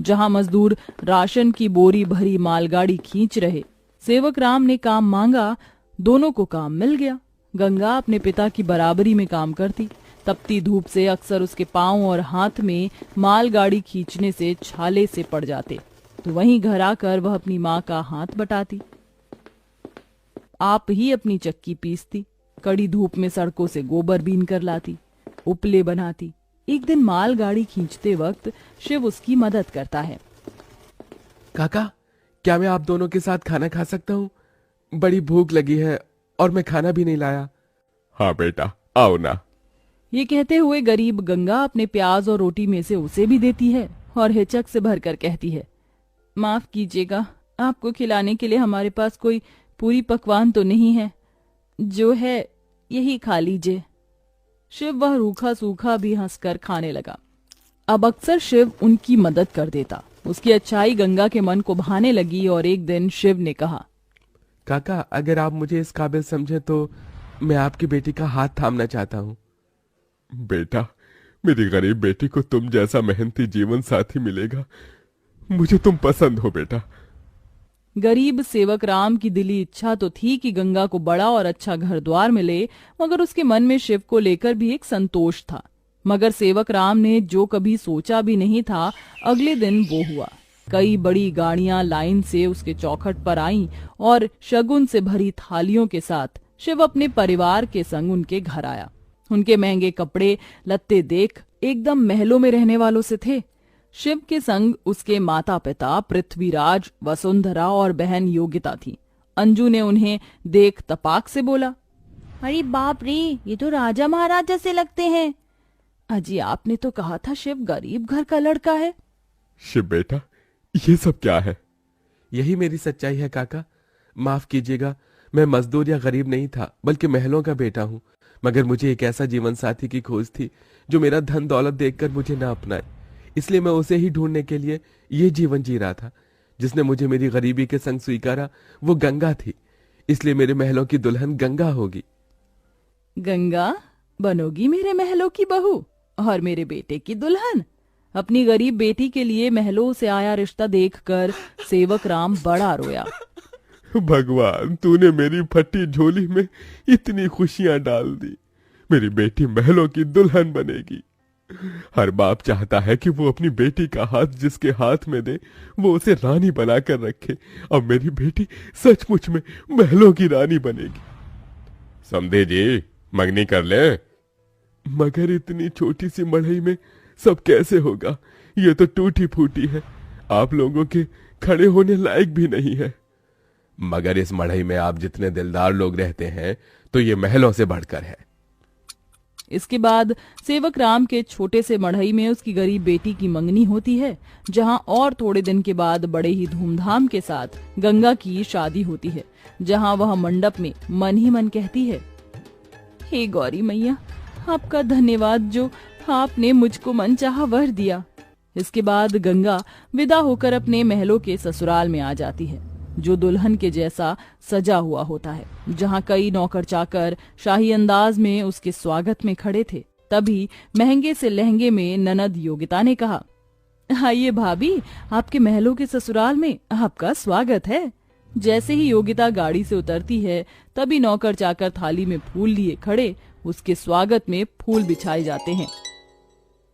जहां मजदूर राशन की बोरी भरी मालगाड़ी खींच रहे। सेवक राम ने काम मांगा, दोनों को काम मिल गया। गंगा अपने पिता की बराबरी में काम करती। तपती धूप से अक्सर उसके पांव और हाथ में मालगाड़ी खींचने से छाले से पड़ जाते, तो वहीं घर आकर वह अपनी माँ का हाथ बटाती। आप ही अपनी चक्की पीसती, कड़ी धूप में सड़कों से गोबर बीन कर लाती, उपले बनाती। एक दिन मालगाड़ी खींचते वक्त शिव उसकी मदद करता है। काका, क्या मैं आप दोनों के साथ खाना खा सकता हूँ? बड़ी भूख लगी है और मैं खाना भी नहीं लाया। हाँ बेटा, आओ ना। ये कहते हुए गरीब गंगा अपने प्याज और रोटी में से उसे भी देती है और हिचक से भरकर कहती है, माफ कीजिएगा, आपको खिलाने के लिए हमारे पास कोई पूरी पकवान तो नहीं है, जो है यही खा लीजिए। शिव वह रूखा सूखा भी हंसकर खाने लगा। अब अक्सर शिव उनकी मदद कर देता। उसकी अच्छाई गंगा के मन को भाने लगी और एक दिन शिव ने कहा, काका, अगर आप मुझे इस काबिल समझे तो मैं आपकी बेटी का हाथ थामना चाहता हूँ। बेटा, मेरी गरीब बेटी को तुम जैसा मेहनती जीवन साथी मिलेगा। मुझे तुम पसंद हो बेटा। गरीब सेवक राम की दिली इच्छा तो थी कि गंगा को बड़ा और अच्छा घर द्वार मिले, मगर उसके मन में शिव को लेकर भी एक संतोष था। मगर सेवक राम ने जो कभी सोचा भी नहीं था, अगले दिन वो हुआ। कई बड़ी गाड़ियां लाइन से उसके चौखट पर आईं और शगुन से भरी थालियों के साथ शिव अपने परिवार के संग उनके घर आया। उनके महंगे कपड़े लत्ते देख एकदम महलों में रहने वालों से थे। शिव के संग उसके माता पिता पृथ्वीराज, वसुंधरा और बहन योगिता थी। अंजू ने उन्हें देख तपाक से बोला, अरे बाप रे, ये तो राजा महाराजा से लगते हैं। अजी आपने तो कहा था शिव गरीब घर का लड़का है। शिव बेटा, ये सब क्या है? यही मेरी सच्चाई है काका। माफ कीजिएगा, मैं मजदूर या गरीब नहीं था, बल्कि महलों का बेटा हूँ। मगर मुझे एक ऐसा जीवन साथी की खोज थी जो मेरा धन दौलत देखकर मुझे ना अपनाए। इसलिए मैं उसे ही ढूंढने के लिए ये जीवन जी रहा था। जिसने मुझे मेरी गरीबी के संग स्वीकारा वो गंगा थी। इसलिए मेरे महलों की दुल्हन गंगा होगी। गंगा बनोगी मेरे महलों की बहू और मेरे बेटे की दुल्हन। अपनी गरीब बेटी के लिए महलों से आया रिश्ता देखकर सेवक राम बड़ा रोया। भगवान, तूने मेरी फटी झोली में इतनी खुशियां डाल दी। मेरी बेटी महलों की दुल्हन बनेगी। हर बाप चाहता है कि वो अपनी बेटी का हाथ जिसके हाथ में दे वो उसे रानी बनाकर रखे। अब मेरी बेटी सचमुच में महलों की रानी बनेगी। समझे जी, मंगनी कर ले। मगर इतनी छोटी सी मड़ई में सब कैसे होगा? ये तो टूटी फूटी है, आप लोगों के खड़े होने लायक भी नहीं है। मगर इस मड़ई में आप जितने दिलदार लोग रहते हैं तो ये महलों से बढ़कर है। इसके बाद सेवक राम के छोटे से मढ़ई में उसकी गरीब बेटी की मंगनी होती है, जहां और थोड़े दिन के बाद बड़े ही धूमधाम के साथ गंगा की शादी होती है। जहां वह मंडप में मन ही मन कहती है, हे गौरी मैया, आपका धन्यवाद जो आपने मुझको मनचाहा वर दिया। इसके बाद गंगा विदा होकर अपने महलों के ससुराल में आ जाती है, जो दुल्हन के जैसा सजा हुआ होता है। जहां कई नौकर चाकर शाही अंदाज में उसके स्वागत में खड़े थे। तभी महंगे से लहंगे में ननद योगिता ने कहा, आइए भाभी, आपके महलों के ससुराल में आपका स्वागत है। जैसे ही योगिता गाड़ी से उतरती है, तभी नौकर चाकर थाली में फूल लिए खड़े उसके स्वागत में फूल बिछाए जाते हैं।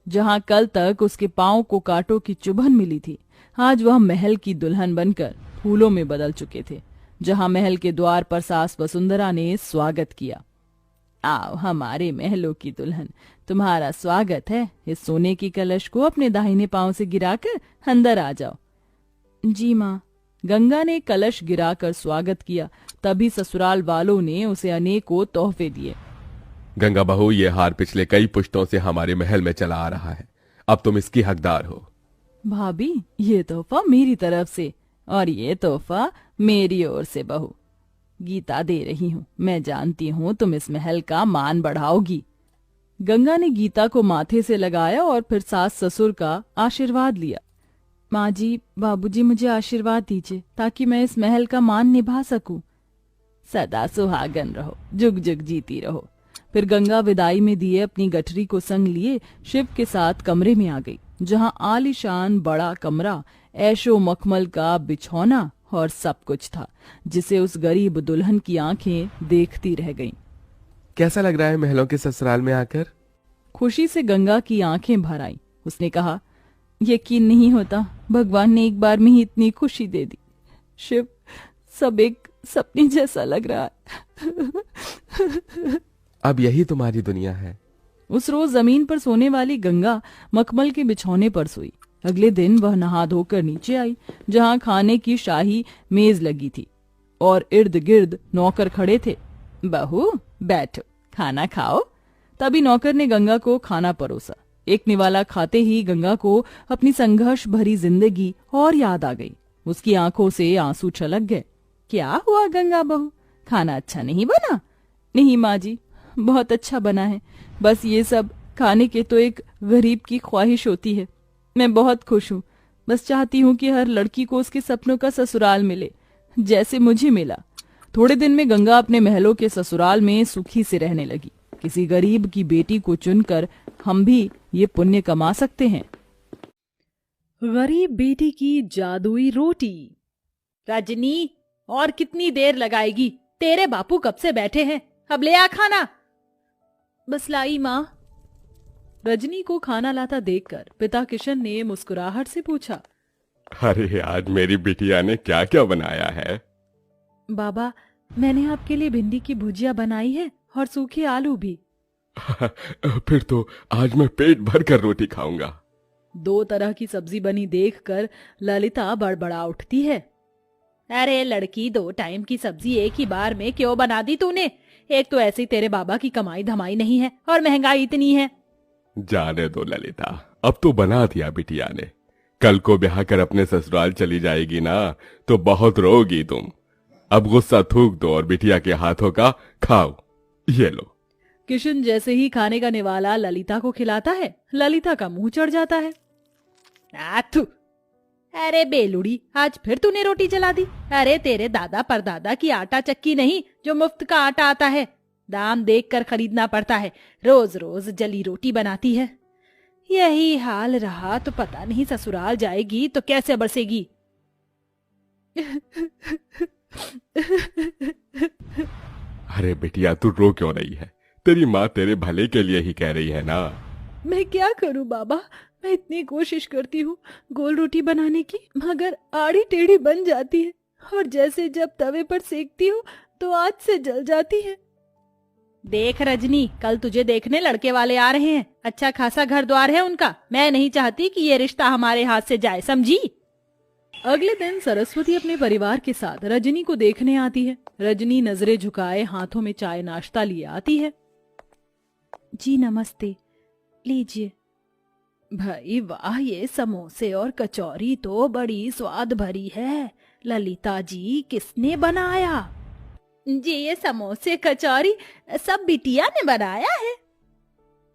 जहां कल तक उसके पांव को कांटों की चुभन मिली थी, आज वह महल की दुल्हन बनकर फूलों में बदल चुके थे। जहां महल के द्वार पर सास वसुंधरा ने स्वागत किया। आओ हमारे महलों की दुल्हन, तुम्हारा स्वागत है। इस सोने की कलश को अपने दाहिने पांव से गिराकर अंदर आ जाओ। जी माँ। गंगा ने कलश गिराकर स्वागत किया। तभी ससुराल वालों ने उसे अनेकों तोहफे दिए। गंगा बहू, ये हार पिछले कई पुश्तों से हमारे महल में चला आ रहा है, अब तुम इसकी हकदार हो। भाभी, ये तोहफा मेरी तरफ से और ये तोहफा मेरी ओर से बहू। गीता दे रही हूँ, मैं जानती हूँ तुम इस महल का मान बढ़ाओगी। गंगा ने गीता को माथे से लगाया और फिर सास ससुर का आशीर्वाद लिया। माँ जी, बाबूजी, मुझे आशीर्वाद दीजिए ताकि मैं इस महल का मान निभा सकूं। सदा सुहागन रहो, जुग जुग जीती रहो। फिर गंगा विदाई में दिए अपनी गठरी को संग लिए शिव के साथ कमरे में आ गई, जहां आलीशान बड़ा कमरा, ऐशो मखमल का बिछौना और सब कुछ था, जिसे उस गरीब दुल्हन की आंखें देखती रह गईं। कैसा लग रहा है महलों के ससुराल में आकर? खुशी से गंगा की आंखें भर आईं। उसने कहा, यकीन नहीं होता, भगवान ने एक बार में ही इतनी खुशी दे दी। शिव, सब एक सपने जैसा लग रहा है। अब यही तुम्हारी दुनिया है। उस रोज जमीन पर सोने वाली गंगा मखमल के बिछौने पर सोई। अगले दिन वह नहा धोकर नीचे आई, जहां खाने की शाही मेज लगी थी और इर्द गिर्द नौकर खड़े थे। बहू बैठो, खाना खाओ। तभी नौकर ने गंगा को खाना परोसा। एक निवाला खाते ही गंगा को अपनी संघर्ष भरी जिंदगी और याद आ गई। उसकी आंखों से आंसू छलक गए। क्या हुआ गंगा बहू, खाना अच्छा नहीं बना? नहीं माँ जी, बहुत अच्छा बना है, बस ये सब खाने के तो एक गरीब की ख्वाहिश होती है। मैं बहुत खुश हूँ, बस चाहती हूँ कि हर लड़की को उसके सपनों का ससुराल मिले, जैसे मुझे मिला। थोड़े दिन में गंगा अपने महलों के ससुराल में सुखी से रहने लगी। किसी गरीब की बेटी को चुनकर हम भी ये पुण्य कमा सकते हैं। गरीब बेटी की जादुई रोटी। रजनी, और कितनी देर लगाएगी? तेरे बापू कब से बैठे हैं, अब ले आ खाना। बस लाई माँ। रजनी को खाना लाता देखकर पिता किशन ने मुस्कुराहट से पूछा, अरे आज मेरी बिटिया ने क्या क्या बनाया है? बाबा, मैंने आपके लिए भिंडी की भुजिया बनाई है और सूखे आलू भी। फिर तो आज मैं पेट भर कर रोटी खाऊंगा। 2 तरह की सब्जी बनी देखकर ललिता बड़बड़ा उठती है। अरे लड़की, 2 टाइम की सब्जी एक ही बार में क्यों बना दी तूने? एक तो ऐसी तेरे बाबा की कमाई धमाई नहीं है और महंगाई इतनी है। जाने दो ललिता, अब तो बना दिया बिटिया ने। कल को ब्याह कर अपने ससुराल चली जाएगी ना, तो बहुत रोगी तुम। अब गुस्सा थूक दो और बिटिया के हाथों का खाओ। ये लो। किशन जैसे ही खाने का निवाला ललिता को खिलाता है, ललिता का मुंह चढ़ जाता है। आथू! अरे बेलुड़ी, आज फिर तूने रोटी जला दी। अरे तेरे दादा परदादा की आटा चक्की नहीं जो मुफ्त का आटा आता है, दाम देखकर खरीदना पड़ता है। रोज रोज जली रोटी बनाती है। यही हाल रहा तो पता नहीं ससुराल जाएगी तो कैसे बरसेगी। अरे बिटिया, तू रो क्यों रही है? तेरी माँ तेरे भले के लिए ही कह रही है ना। मैं क्या करूं बाबा, मैं इतनी कोशिश करती हूँ गोल रोटी बनाने की, मगर आड़ी टेढ़ी बन जाती है और जैसे जब तवे पर सेकती हूँ तो आग से जल जाती है। देख रजनी, कल तुझे देखने लड़के वाले आ रहे हैं। अच्छा खासा घर द्वार है उनका। मैं नहीं चाहती कि ये रिश्ता हमारे हाथ से जाए, समझी? अगले दिन सरस्वती अपने परिवार के साथ रजनी को देखने आती है। रजनी नजरें झुकाए हाथों में चाय नाश्ता लिए आती है। जी नमस्ते, लीजिए। भाई वाह, ये समोसे और कचौरी तो बड़ी स्वाद भरी है। ललिता जी, किसने बनाया? जी ये समोसे कचौरी सब बिटिया ने बनाया है।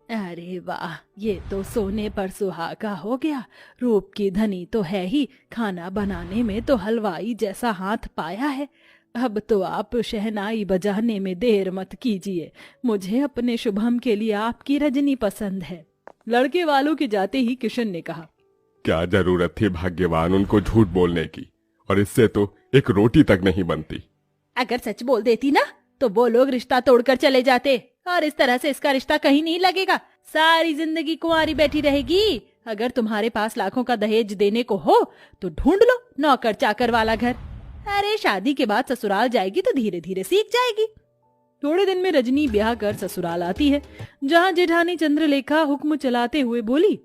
अरे वाह, ये तो सोने पर सुहागा हो गया। रूप की धनी तो है ही, खाना बनाने में तो हलवाई जैसा हाथ पाया है। अब तो आप शहनाई बजाने में देर मत कीजिए। मुझे अपने शुभम के लिए आपकी रजनी पसंद है। लड़के वालों के जाते ही किशन ने कहा, क्या जरूरत थी भाग्यवान उनको झूठ बोलने की, और इससे तो एक रोटी तक नहीं बनती। अगर सच बोल देती ना तो वो लोग रिश्ता तोड़कर चले जाते और इस तरह से इसका रिश्ता कहीं नहीं लगेगा। सारी जिंदगी कुंवारी बैठी रहेगी। अगर तुम्हारे पास लाखों का दहेज देने को हो तो ढूंढ लो नौकर चाकर वाला घर। अरे शादी के बाद ससुराल जाएगी तो धीरे धीरे सीख जाएगी। थोड़े दिन में रजनी ब्याह कर ससुराल आती है, जहाँ जेठानी चंद्रलेखा हुक्म चलाते हुए बोली,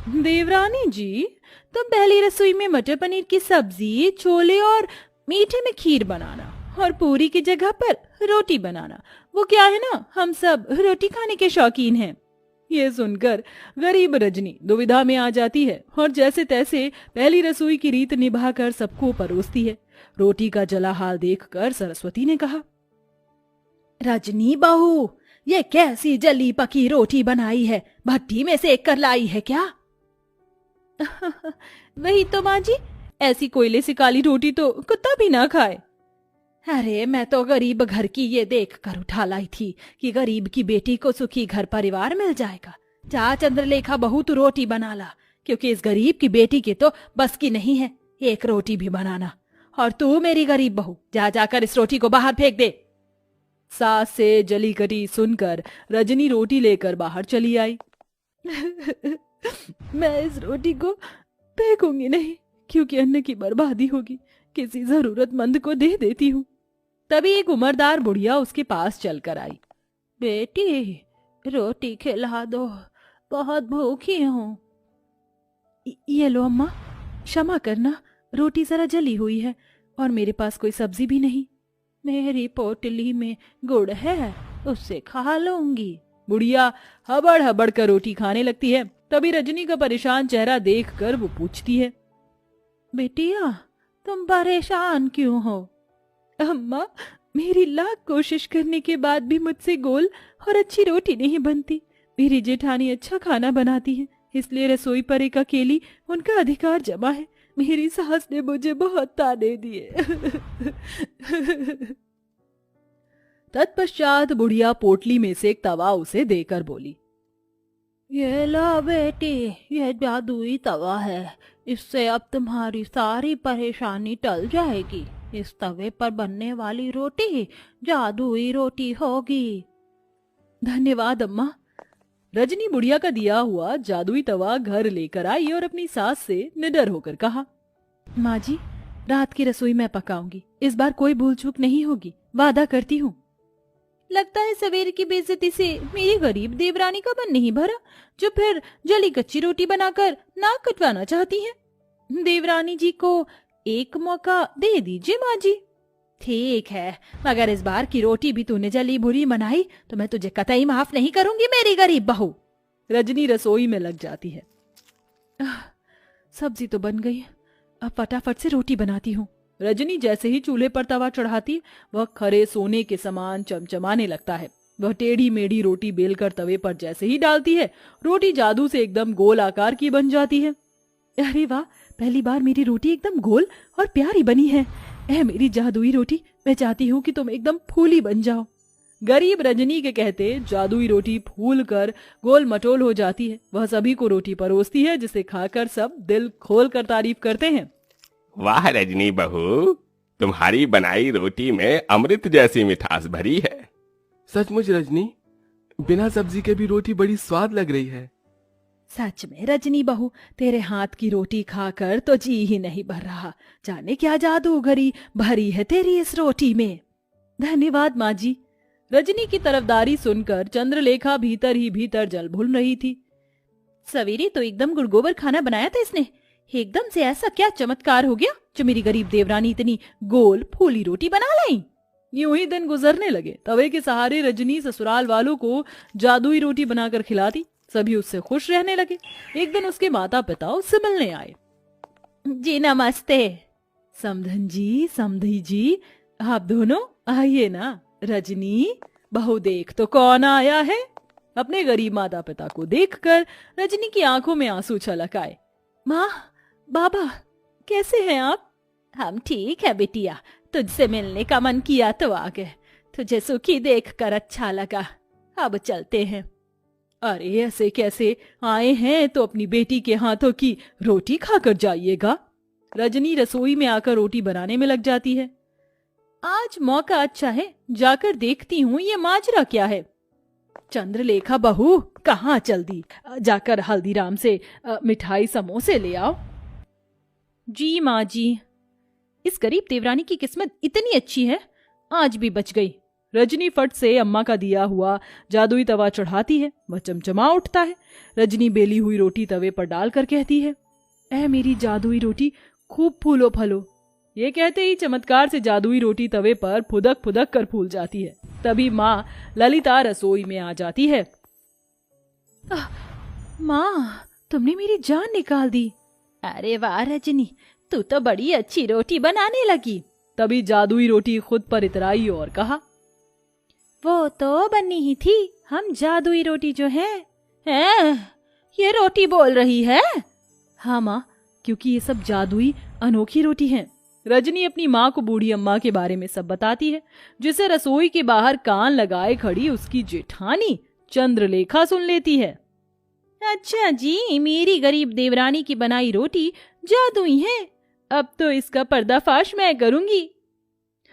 देवरानी जी, तुम पहली रसोई में मटर पनीर की सब्जी, छोले और मीठे में खीर बनाना और पूरी की जगह पर रोटी बनाना। वो क्या है ना, हम सब रोटी खाने के शौकीन हैं। ये सुनकर गरीब रजनी दुविधा में आ जाती है और जैसे तैसे पहली रसोई की रीत निभाकर सबको परोसती है। रोटी का जला हाल देखकर सरस्वती ने कहा, रजनी बहू, ये कैसी जली पकी रोटी बनाई है? भट्टी में सेक कर लाई है क्या? वही तो माँ जी, ऐसी कोयले से काली रोटी तो कुत्ता भी ना खाए। अरे मैं तो गरीब घर की ये देख कर उठा लाई थी कि गरीब की बेटी को सुखी घर परिवार मिल जाएगा। जा चंद्रलेखा बहू, तू रोटी बना ला, क्योंकि इस गरीब की बेटी की तो बस की नहीं है एक रोटी भी बनाना। और तू मेरी गरीब बहू, जा जाकर इस रोटी को बाहर फेंक दे। सास से जली कटी सुनकर रजनी रोटी लेकर बाहर चली आई। मैं इस रोटी को फेंकूंगी नहीं, क्योंकि अन्न की बर्बादी होगी। किसी जरूरतमंद को दे देती हूँ। तभी एक उम्रदार बुढ़िया उसके पास चलकर आई। बेटी, रोटी खिला दो, बहुत भूखी हूँ। ये लो अम्मा, क्षमा करना, रोटी जरा जली हुई है और मेरे पास कोई सब्जी भी नहीं। मेरी पोटली में गुड़ है, उससे खा लूंगी। बुढ़िया हबड़ हबड़ कर रोटी खाने लगती है। तभी रजनी का परेशान चेहरा देखकर वो पूछती है, बेटिया, तुम परेशान क्यों हो? अम्मा, मेरी लाख कोशिश करने के बाद भी मुझसे गोल और अच्छी रोटी नहीं बनती। मेरी जेठानी अच्छा खाना बनाती है, इसलिए रसोई पर एक अकेली उनका अधिकार जमा है। मेरी सास ने मुझे बहुत ताने दिए। तत्पश्चात बुढ़िया पोटली में से एक तवा उसे देकर बोली, ये लो बेटी, ये जादुई तवा है। इससे अब तुम्हारी सारी परेशानी टल जाएगी। इस तवे पर बनने वाली रोटी जादुई रोटी होगी। धन्यवाद अम्मा। रजनी बुढ़िया का दिया हुआ जादुई तवा घर लेकर आई और अपनी सास से निडर होकर कहा, माँ जी, रात की रसोई मैं पकाऊंगी। इस बार कोई भूल चूक नहीं होगी, वादा करती हूँ। लगता है सवेरे की बेइज्जती से मेरी गरीब देवरानी का मन नहीं भरा, जो फिर जली कच्ची रोटी बनाकर नाक कटवाना चाहती हैं। देवरानी जी को एक मौका दे दीजिए माँ जी। ठीक है, मगर इस बार की रोटी भी तूने जली बुरी बनाई तो मैं तुझे कतई माफ नहीं करूंगी, मेरी गरीब बहू। रजनी रसोई में लग जाती है। सब्जी तो बन गई, अब फटाफट से रोटी बनाती हूँ। रजनी जैसे ही चूल्हे पर तवा चढ़ाती, वह खरे सोने के समान चमचमाने लगता है। वह टेढ़ी मेढ़ी रोटी बेलकर तवे पर जैसे ही डालती है, रोटी जादू से एकदम गोल आकार की बन जाती है। अरे वाह, पहली बार मेरी रोटी एकदम गोल और प्यारी बनी है। ऐ मेरी जादुई रोटी, मैं चाहती हूँ कि तुम एकदम फूली बन जाओ। गरीब रजनी के कहते जादुई रोटी फूल कर गोल मटोल हो जाती है। वह सभी को रोटी परोसती है, जिसे खाकर सब दिल खोल कर तारीफ करते हैं। वाह रजनी बहू, तुम्हारी बनाई रोटी में अमृत जैसी मिठास भरी है। सचमुच रजनी, बिना सब्जी के भी रोटी बड़ी स्वाद लग रही है। सच में रजनी बहू, तेरे हाथ की रोटी खाकर तो जी ही नहीं भर रहा। जाने क्या जादूगरी भरी है तेरी इस रोटी में। धन्यवाद माँ जी। रजनी की तरफदारी सुनकर चंद्रलेखा भीतर ही भीतर जल भूल रही थी। सवेरे तो एकदम गुड़गोबर खाना बनाया था इसने, एकदम से ऐसा क्या चमत्कार हो गया जो मेरी गरीब देवरानी इतनी गोल फूली रोटी बना लाई। यूं ही दिन गुजरने लगे। तवे के सहारे रजनी ससुराल वालों को जादुई रोटी बनाकर खिलाती। सभी उससे खुश रहने लगे। एक दिन उसके माता पिता उससे मिलने आए। जी नमस्ते। समधन जी, समधी जी, आप दोनों आइए ना। रजनी बहू, देख तो कौन आया है। अपने गरीब माता पिता को देखकर रजनी की आंखों में आंसू छलक आए। माँ, बाबा, कैसे हैं आप? हम ठीक है बिटिया, तुझसे मिलने का मन किया तो आ गए। तुझे सुखी देखकर अच्छा लगा, अब चलते हैं। अरे ऐसे कैसे आए हैं, तो अपनी बेटी के हाथों की रोटी खाकर जाइएगा। रजनी रसोई में आकर रोटी बनाने में लग जाती है। आज मौका अच्छा है, जाकर देखती हूँ ये माजरा क्या है। चंद्रलेखा बहू, कहाँ चल दी? जाकर हल्दीराम से मिठाई समोसे ले आओ। जी माँ जी। इस गरीब देवरानी की किस्मत इतनी अच्छी है, आज भी बच गई। रजनी फट से अम्मा का दिया हुआ जादुई तवा चढ़ाती है। वह चमचमा उठता है। रजनी बेली हुई रोटी तवे पर डालकर कहती है, ऐ मेरी जादुई रोटी, खूब फूलो फलो। ये कहते ही चमत्कार से जादुई रोटी तवे पर फुदक फुदक कर फूल जाती है। तभी माँ ललिता रसोई में आ जाती है। माँ, तुमने मेरी जान निकाल दी। अरे वाह रजनी, तू तो बड़ी अच्छी रोटी बनाने लगी। तभी जादुई रोटी खुद पर इतराई और कहा, वो तो बननी ही थी। हम जादुई रोटी जो है, ये रोटी बोल रही है। हाँ माँ, क्योंकि ये सब जादुई अनोखी रोटी हैं। रजनी अपनी माँ को बूढ़ी अम्मा के बारे में सब बताती है, जिसे रसोई के बाहर कान लगाए खड़ी उसकी जेठानी चंद्रलेखा सुन लेती है। अच्छा जी, मेरी गरीब देवरानी की बनाई रोटी जादुई है। अब तो इसका पर्दाफाश मैं करूंगी।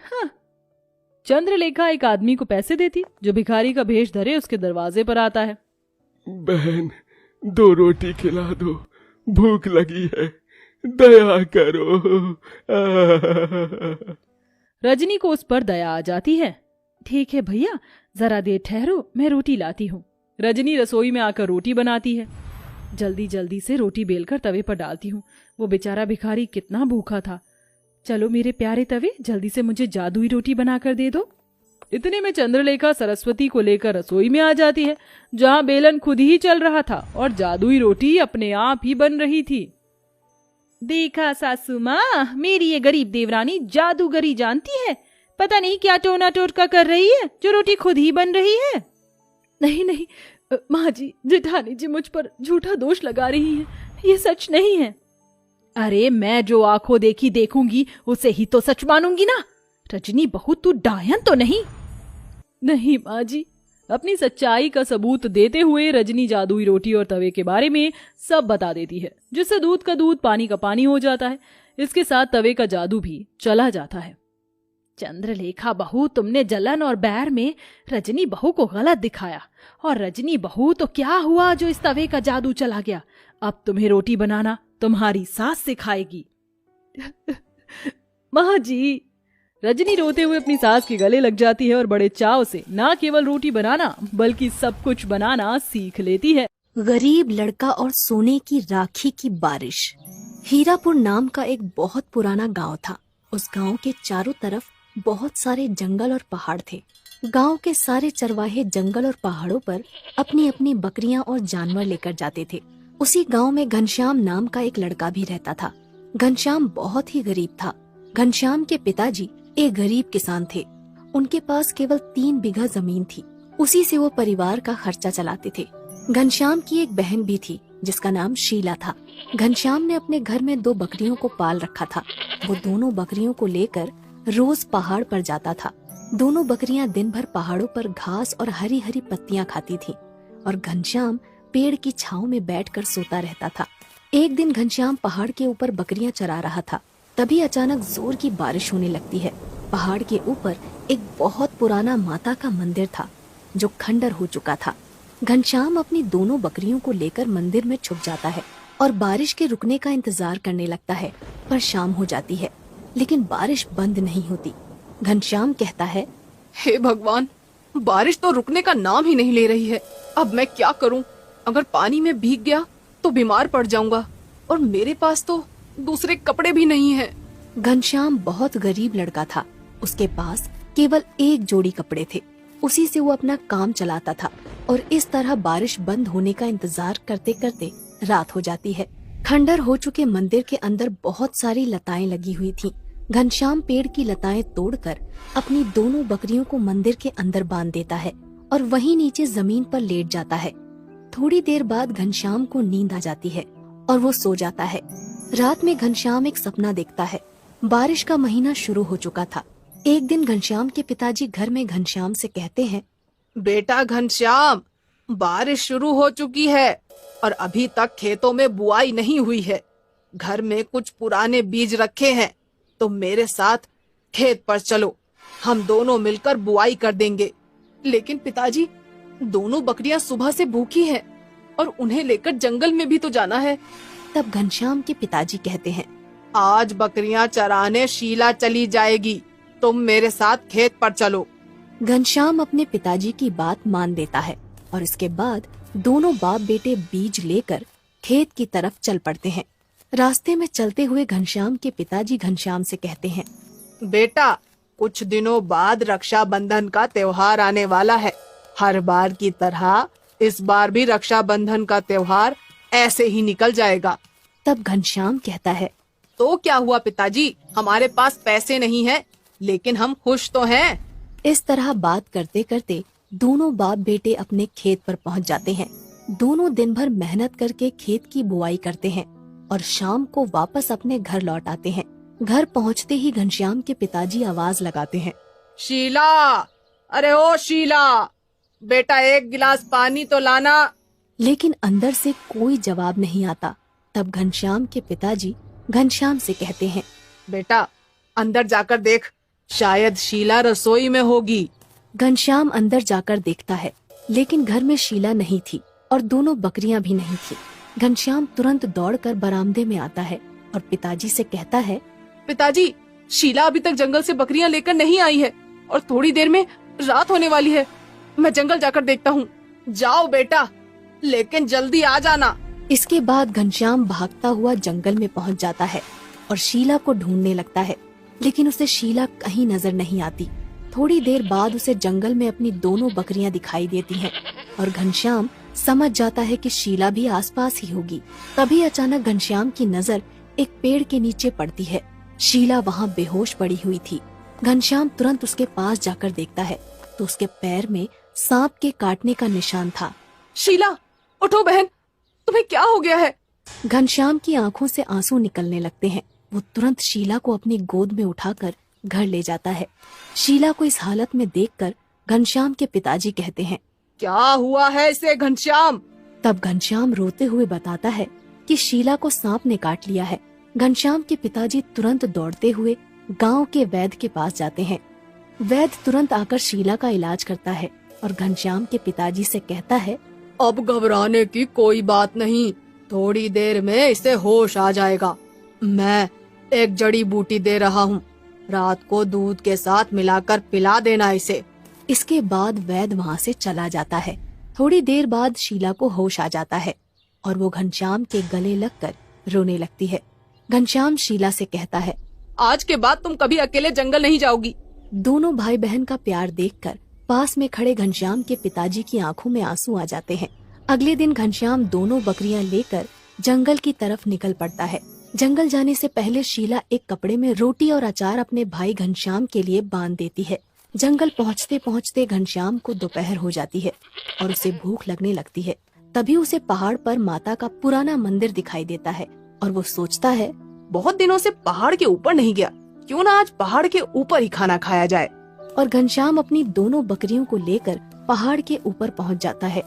हाँ। चंद्रलेखा एक आदमी को पैसे देती, जो भिखारी का भेष धरे उसके दरवाजे पर आता है। बहन, 2 रोटी खिला दो, भूख लगी है, दया करो। रजनी को उस पर दया आ जाती है। ठीक है भैया, जरा देर ठहरो, मैं रोटी लाती हूँ। रजनी रसोई में आकर रोटी बनाती है। जल्दी जल्दी से रोटी बेलकर तवे पर डालती हूँ। वो बेचारा भिखारी कितना भूखा था। चलो मेरे प्यारे तवे, जल्दी से मुझे जादुई रोटी बनाकर दे दो। इतने में चंद्रलेखा सरस्वती को लेकर रसोई में आ जाती है, जहाँ बेलन खुद ही चल रहा था और जादुई रोटी अपने आप ही बन रही थी। देखा सासू माँ, मेरी ये गरीब देवरानी जादूगरी जानती है। पता नहीं क्या टोना टोटका कर रही है, जो रोटी खुद ही बन रही है। नहीं नहीं माँ जी, जेठानी जी मुझ पर झूठा दोष लगा रही है, ये सच नहीं है। अरे मैं जो आंखों देखी देखूंगी उसे ही तो सच मानूंगी ना। रजनी बहू, तू डायन तो नहीं? नहीं माँ जी। अपनी सच्चाई का सबूत देते हुए रजनी जादुई रोटी और तवे के बारे में सब बता देती है, जिससे दूध का दूध पानी का पानी हो जाता है। इसके साथ तवे का जादू भी चला जाता है। चंद्रलेखा बहू, तुमने जलन और बैर में रजनी बहू को गलत दिखाया। और रजनी बहू, तो क्या हुआ जो इस तवे का जादू चला गया? अब तुम्हें रोटी बनाना तुम्हारी सास सिखाएगी। माँ जी। रजनी रोते हुए अपनी सास के गले लग जाती है और बड़े चाव से ना केवल रोटी बनाना बल्कि सब कुछ बनाना सीख लेती है। गरीब लड़का और सोने की राखी की बारिश। हीरापुर नाम का एक बहुत पुराना गांव था। उस गांव के चारों तरफ बहुत सारे जंगल और पहाड़ थे। गांव के सारे चरवाहे जंगल और पहाड़ों पर अपनी अपनी बकरियां और जानवर लेकर जाते थे। उसी गांव में घनश्याम नाम का एक लड़का भी रहता था। घनश्याम बहुत ही गरीब था। घनश्याम के पिताजी एक गरीब किसान थे। उनके पास केवल 3 बीघा जमीन थी। उसी से वो परिवार का खर्चा चलाते थे। घनश्याम की एक बहन भी थी जिसका नाम शीला था। घनश्याम ने अपने घर में 2 बकरियों को पाल रखा था। वो दोनों बकरियों को लेकर रोज पहाड़ पर जाता था। दोनों बकरियां दिन भर पहाड़ों पर घास और हरी हरी पत्तियां खाती थी और घनश्याम पेड़ की छांव में बैठकर सोता रहता था। एक दिन घनश्याम पहाड़ के ऊपर बकरियां चरा रहा था। तभी अचानक जोर की बारिश होने लगती है। पहाड़ के ऊपर एक बहुत पुराना माता का मंदिर था जो खंडर हो चुका था। घनश्याम अपनी दोनों बकरियों को लेकर मंदिर में छुप जाता है और बारिश के रुकने का इंतजार करने लगता है। पर शाम हो जाती है लेकिन बारिश बंद नहीं होती। घनश्याम कहता है, हे भगवान, बारिश तो रुकने का नाम ही नहीं ले रही है। अब मैं क्या करूं? अगर पानी में भीग गया तो बीमार पड़ जाऊंगा और मेरे पास तो दूसरे कपड़े भी नहीं हैं। घनश्याम बहुत गरीब लड़का था। उसके पास केवल एक जोड़ी कपड़े थे। उसी से वो अपना काम चलाता था और इस तरह बारिश बंद होने का इंतजार करते करते रात हो जाती है। खंडर हो चुके मंदिर के अंदर बहुत सारी लताएं लगी हुई थीं। घनश्याम पेड़ की लताएं तोड़कर अपनी दोनों बकरियों को मंदिर के अंदर बांध देता है और वहीं नीचे जमीन पर लेट जाता है। थोड़ी देर बाद घनश्याम को नींद आ जाती है और वो सो जाता है। रात में घनश्याम एक सपना देखता है। बारिश का महीना शुरू हो चुका था। एक दिन घनश्याम के पिताजी घर में घनश्याम से कहते हैं, बेटा घनश्याम, बारिश शुरू हो चुकी है और अभी तक खेतों में बुआई नहीं हुई है। घर में कुछ पुराने बीज रखे हैं, तो मेरे साथ खेत पर चलो, हम दोनों मिलकर बुआई कर देंगे। लेकिन पिताजी, दोनों बकरियां सुबह से भूखी हैं और उन्हें लेकर जंगल में भी तो जाना है। तब घनश्याम के पिताजी कहते हैं, आज बकरियां चराने शीला चली जाएगी, तुम मेरे साथ खेत पर चलो। घनश्याम अपने पिताजी की बात मान लेता है और इसके बाद दोनों बाप बेटे बीज लेकर खेत की तरफ चल पड़ते हैं। रास्ते में चलते हुए घनश्याम के पिताजी घनश्याम से कहते हैं, बेटा, कुछ दिनों बाद रक्षाबंधन का त्योहार आने वाला है। हर बार की तरह इस बार भी रक्षाबंधन का त्योहार ऐसे ही निकल जाएगा। तब घनश्याम कहता है, तो क्या हुआ पिताजी, हमारे पास पैसे नहीं हैं, लेकिन हम खुश तो हैं। इस तरह बात करते करते दोनों बाप बेटे अपने खेत पर पहुंच जाते हैं। दोनों दिन भर मेहनत करके खेत की बुआई करते हैं और शाम को वापस अपने घर लौट आते हैं। घर पहुंचते ही घनश्याम के पिताजी आवाज लगाते हैं, शीला, अरे ओ शीला, बेटा एक गिलास पानी तो लाना। लेकिन अंदर से कोई जवाब नहीं आता। तब घनश्याम के पिताजी घनश्याम से कहते हैं, बेटा अंदर जाकर देख, शायद शीला रसोई में होगी। घनश्याम अंदर जाकर देखता है, लेकिन घर में शीला नहीं थी और दोनों बकरियां भी नहीं थी। घनश्याम तुरंत दौड़कर बरामदे में आता है और पिताजी से कहता है, पिताजी, शीला अभी तक जंगल से बकरियां लेकर नहीं आई है और थोड़ी देर में रात होने वाली है। मैं जंगल जाकर देखता हूँ। जाओ बेटा, लेकिन जल्दी आ जाना। इसके बाद घनश्याम भागता हुआ जंगल में पहुँच जाता है और शीला को ढूंढने लगता है, लेकिन उसे शीला कहीं नजर नहीं आती। थोड़ी देर बाद उसे जंगल में अपनी दोनों बकरियां दिखाई देती हैं और घनश्याम समझ जाता है कि शीला भी आसपास ही होगी। तभी अचानक घनश्याम की नजर एक पेड़ के नीचे पड़ती है। शीला वहाँ बेहोश पड़ी हुई थी। घनश्याम तुरंत उसके पास जाकर देखता है तो उसके पैर में सांप के काटने का निशान था। शीला, उठो बहन, तुम्हें क्या हो गया है? घनश्याम की आंखों से आंसू निकलने लगते हैं। वो तुरंत शीला को अपनी गोद में उठाकर घर ले जाता है। शीला को इस हालत में देखकर घनश्याम के पिताजी कहते हैं, क्या हुआ है इसे घनश्याम? तब घनश्याम रोते हुए बताता है कि शीला को सांप ने काट लिया है। घनश्याम के पिताजी तुरंत दौड़ते हुए गांव के वैद्य के पास जाते हैं। वैद्य तुरंत आकर शीला का इलाज करता है और घनश्याम के पिताजी से कहता है, अब घबराने की कोई बात नहीं, थोड़ी देर में इसे होश आ जाएगा। मैं एक जड़ी बूटी दे रहा हूँ, रात को दूध के साथ मिलाकर पिला देना इसे। इसके बाद वैद्य वहाँ से चला जाता है। थोड़ी देर बाद शीला को होश आ जाता है और वो घनश्याम के गले लगकर रोने लगती है। घनश्याम शीला से कहता है, आज के बाद तुम कभी अकेले जंगल नहीं जाओगी। दोनों भाई बहन का प्यार देखकर पास में खड़े घनश्याम के पिताजी की आंखों में आंसू आ जाते हैं। अगले दिन घनश्याम दोनों बकरियां लेकर जंगल की तरफ निकल पड़ता है। जंगल जाने से पहले शीला एक कपड़े में रोटी और अचार अपने भाई घनश्याम के लिए बांध देती है। जंगल पहुँचते पहुँचते घनश्याम को दोपहर हो जाती है और उसे भूख लगने लगती है। तभी उसे पहाड़ पर माता का पुराना मंदिर दिखाई देता है और वो सोचता है, बहुत दिनों से पहाड़ के ऊपर नहीं गया, क्यों ना आज पहाड़ के ऊपर ही खाना खाया जाए। और घनश्याम अपनी दोनों बकरियों को लेकर पहाड़ के ऊपर पहुंच जाता है।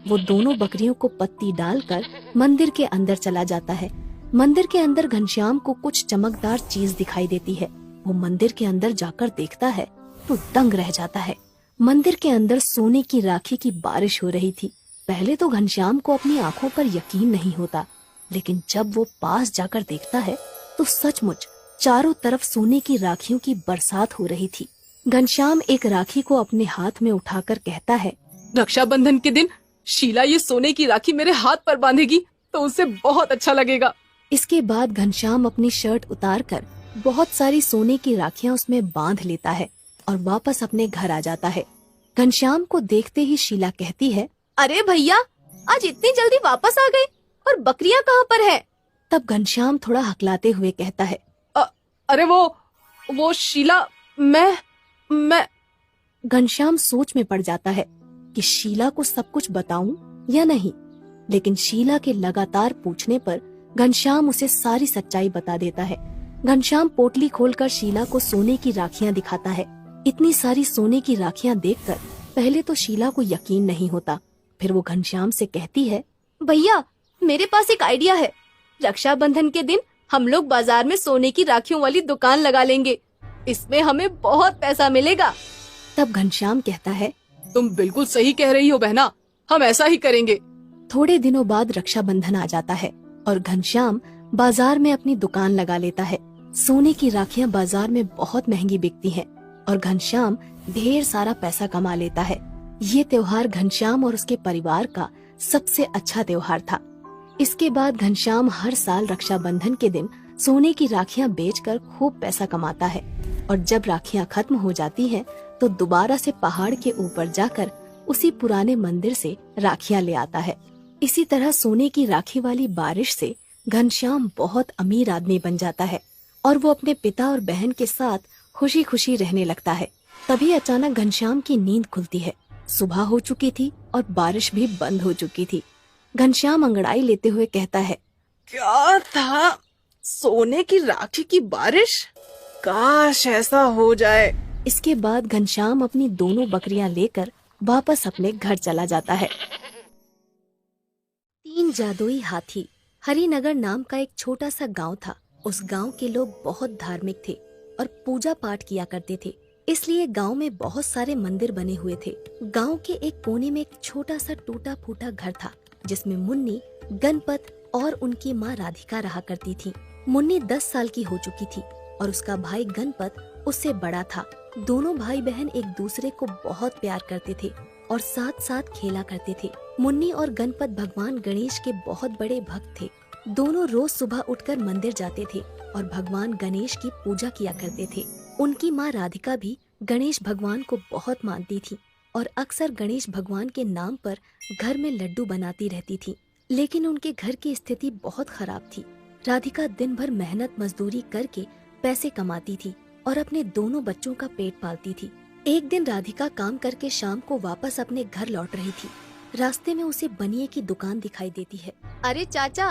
वो दोनों बकरियों को पत्ती डालकर मंदिर के अंदर चला जाता है। मंदिर के अंदर घनश्याम को कुछ चमकदार चीज दिखाई देती है। वो मंदिर के अंदर जाकर देखता है तो दंग रह जाता है। मंदिर के अंदर सोने की राखी की बारिश हो रही थी। पहले तो घनश्याम को अपनी आंखों पर यकीन नहीं होता, लेकिन जब वो पास जाकर देखता है तो सचमुच चारों तरफ सोने की राखियों की बरसात हो रही थी। घनश्याम एक राखी को अपने हाथ में उठाकर कहता है, रक्षाबंधन के दिन शीला ये सोने की राखी मेरे हाथ पर बांधेगी तो उसे बहुत अच्छा लगेगा। इसके बाद घनश्याम अपनी शर्ट उतारकर बहुत सारी सोने की राखियां उसमें बांध लेता है और वापस अपने घर आ जाता है। घनश्याम को देखते ही शीला कहती है, अरे भैया, आज इतनी जल्दी वापस आ गए और बकरियां कहाँ पर है? तब घनश्याम थोड़ा हकलाते हुए कहता है, अरे वो शीला, मैं घनश्याम सोच में पड़ जाता है कि शीला को सब कुछ बताऊं या नहीं, लेकिन शीला के लगातार पूछने पर घनश्याम उसे सारी सच्चाई बता देता है। घनश्याम पोटली खोलकर शीला को सोने की राखियां दिखाता है। इतनी सारी सोने की राखियां देखकर पहले तो शीला को यकीन नहीं होता। फिर वो घनश्याम से कहती है, भैया, मेरे पास एक आइडिया है। रक्षाबंधन के दिन हम लोग बाजार में सोने की राखियों वाली दुकान लगा लेंगे, इसमें हमें बहुत पैसा मिलेगा। तब घनश्याम कहता है, तुम बिल्कुल सही कह रही हो बहना, हम ऐसा ही करेंगे। थोड़े दिनों बाद रक्षाबंधन आ जाता है और घनश्याम बाजार में अपनी दुकान लगा लेता है। सोने की राखियां बाजार में बहुत महंगी बिकती हैं और घनश्याम ढेर सारा पैसा कमा लेता है। ये त्योहार घनश्याम और उसके परिवार का सबसे अच्छा त्योहार था। इसके बाद घनश्याम हर साल रक्षाबंधन के दिन सोने की राखियां बेचकर खूब पैसा कमाता है और जब राखियां खत्म हो जाती हैं तो दोबारा से पहाड़ के ऊपर जाकर उसी पुराने मंदिर से राखियां ले आता है। इसी तरह सोने की राखी वाली बारिश से घनश्याम बहुत अमीर आदमी बन जाता है और वो अपने पिता और बहन के साथ खुशी खुशी रहने लगता है। तभी अचानक घनश्याम की नींद खुलती है। सुबह हो चुकी थी और बारिश भी बंद हो चुकी थी। घनश्याम अंगड़ाई लेते हुए कहता है, क्या था? सोने की राखी की बारिश? काश ऐसा हो जाए। इसके बाद घनश्याम अपनी दोनों बकरियां लेकर वापस अपने घर चला जाता है। 3 जादुई हाथी। हरिनगर नाम का एक छोटा सा गांव था। उस गांव के लोग बहुत धार्मिक थे और पूजा पाठ किया करते थे, इसलिए गांव में बहुत सारे मंदिर बने हुए थे। गांव के एक कोने में एक छोटा सा टूटा फूटा घर था जिसमें मुन्नी, गणपत और उनकी माँ राधिका रहा करती थी। मुन्नी 10 साल की हो चुकी थी और उसका भाई गणपत उससे बड़ा था। दोनों भाई बहन एक दूसरे को बहुत प्यार करते थे और साथ साथ खेला करते थे। मुन्नी और गणपत भगवान गणेश के बहुत बड़े भक्त थे। दोनों रोज सुबह उठकर मंदिर जाते थे और भगवान गणेश की पूजा किया करते थे। उनकी माँ राधिका भी गणेश भगवान को बहुत मानती थी और अक्सर गणेश भगवान के नाम पर घर में लड्डू बनाती रहती थी। लेकिन उनके घर की स्थिति बहुत खराब थी। राधिका दिन भर मेहनत मजदूरी करके पैसे कमाती थी और अपने दोनों बच्चों का पेट पालती थी। एक दिन राधिका काम करके शाम को वापस अपने घर लौट रही थी। रास्ते में उसे बनिए की दुकान दिखाई देती है। अरे चाचा,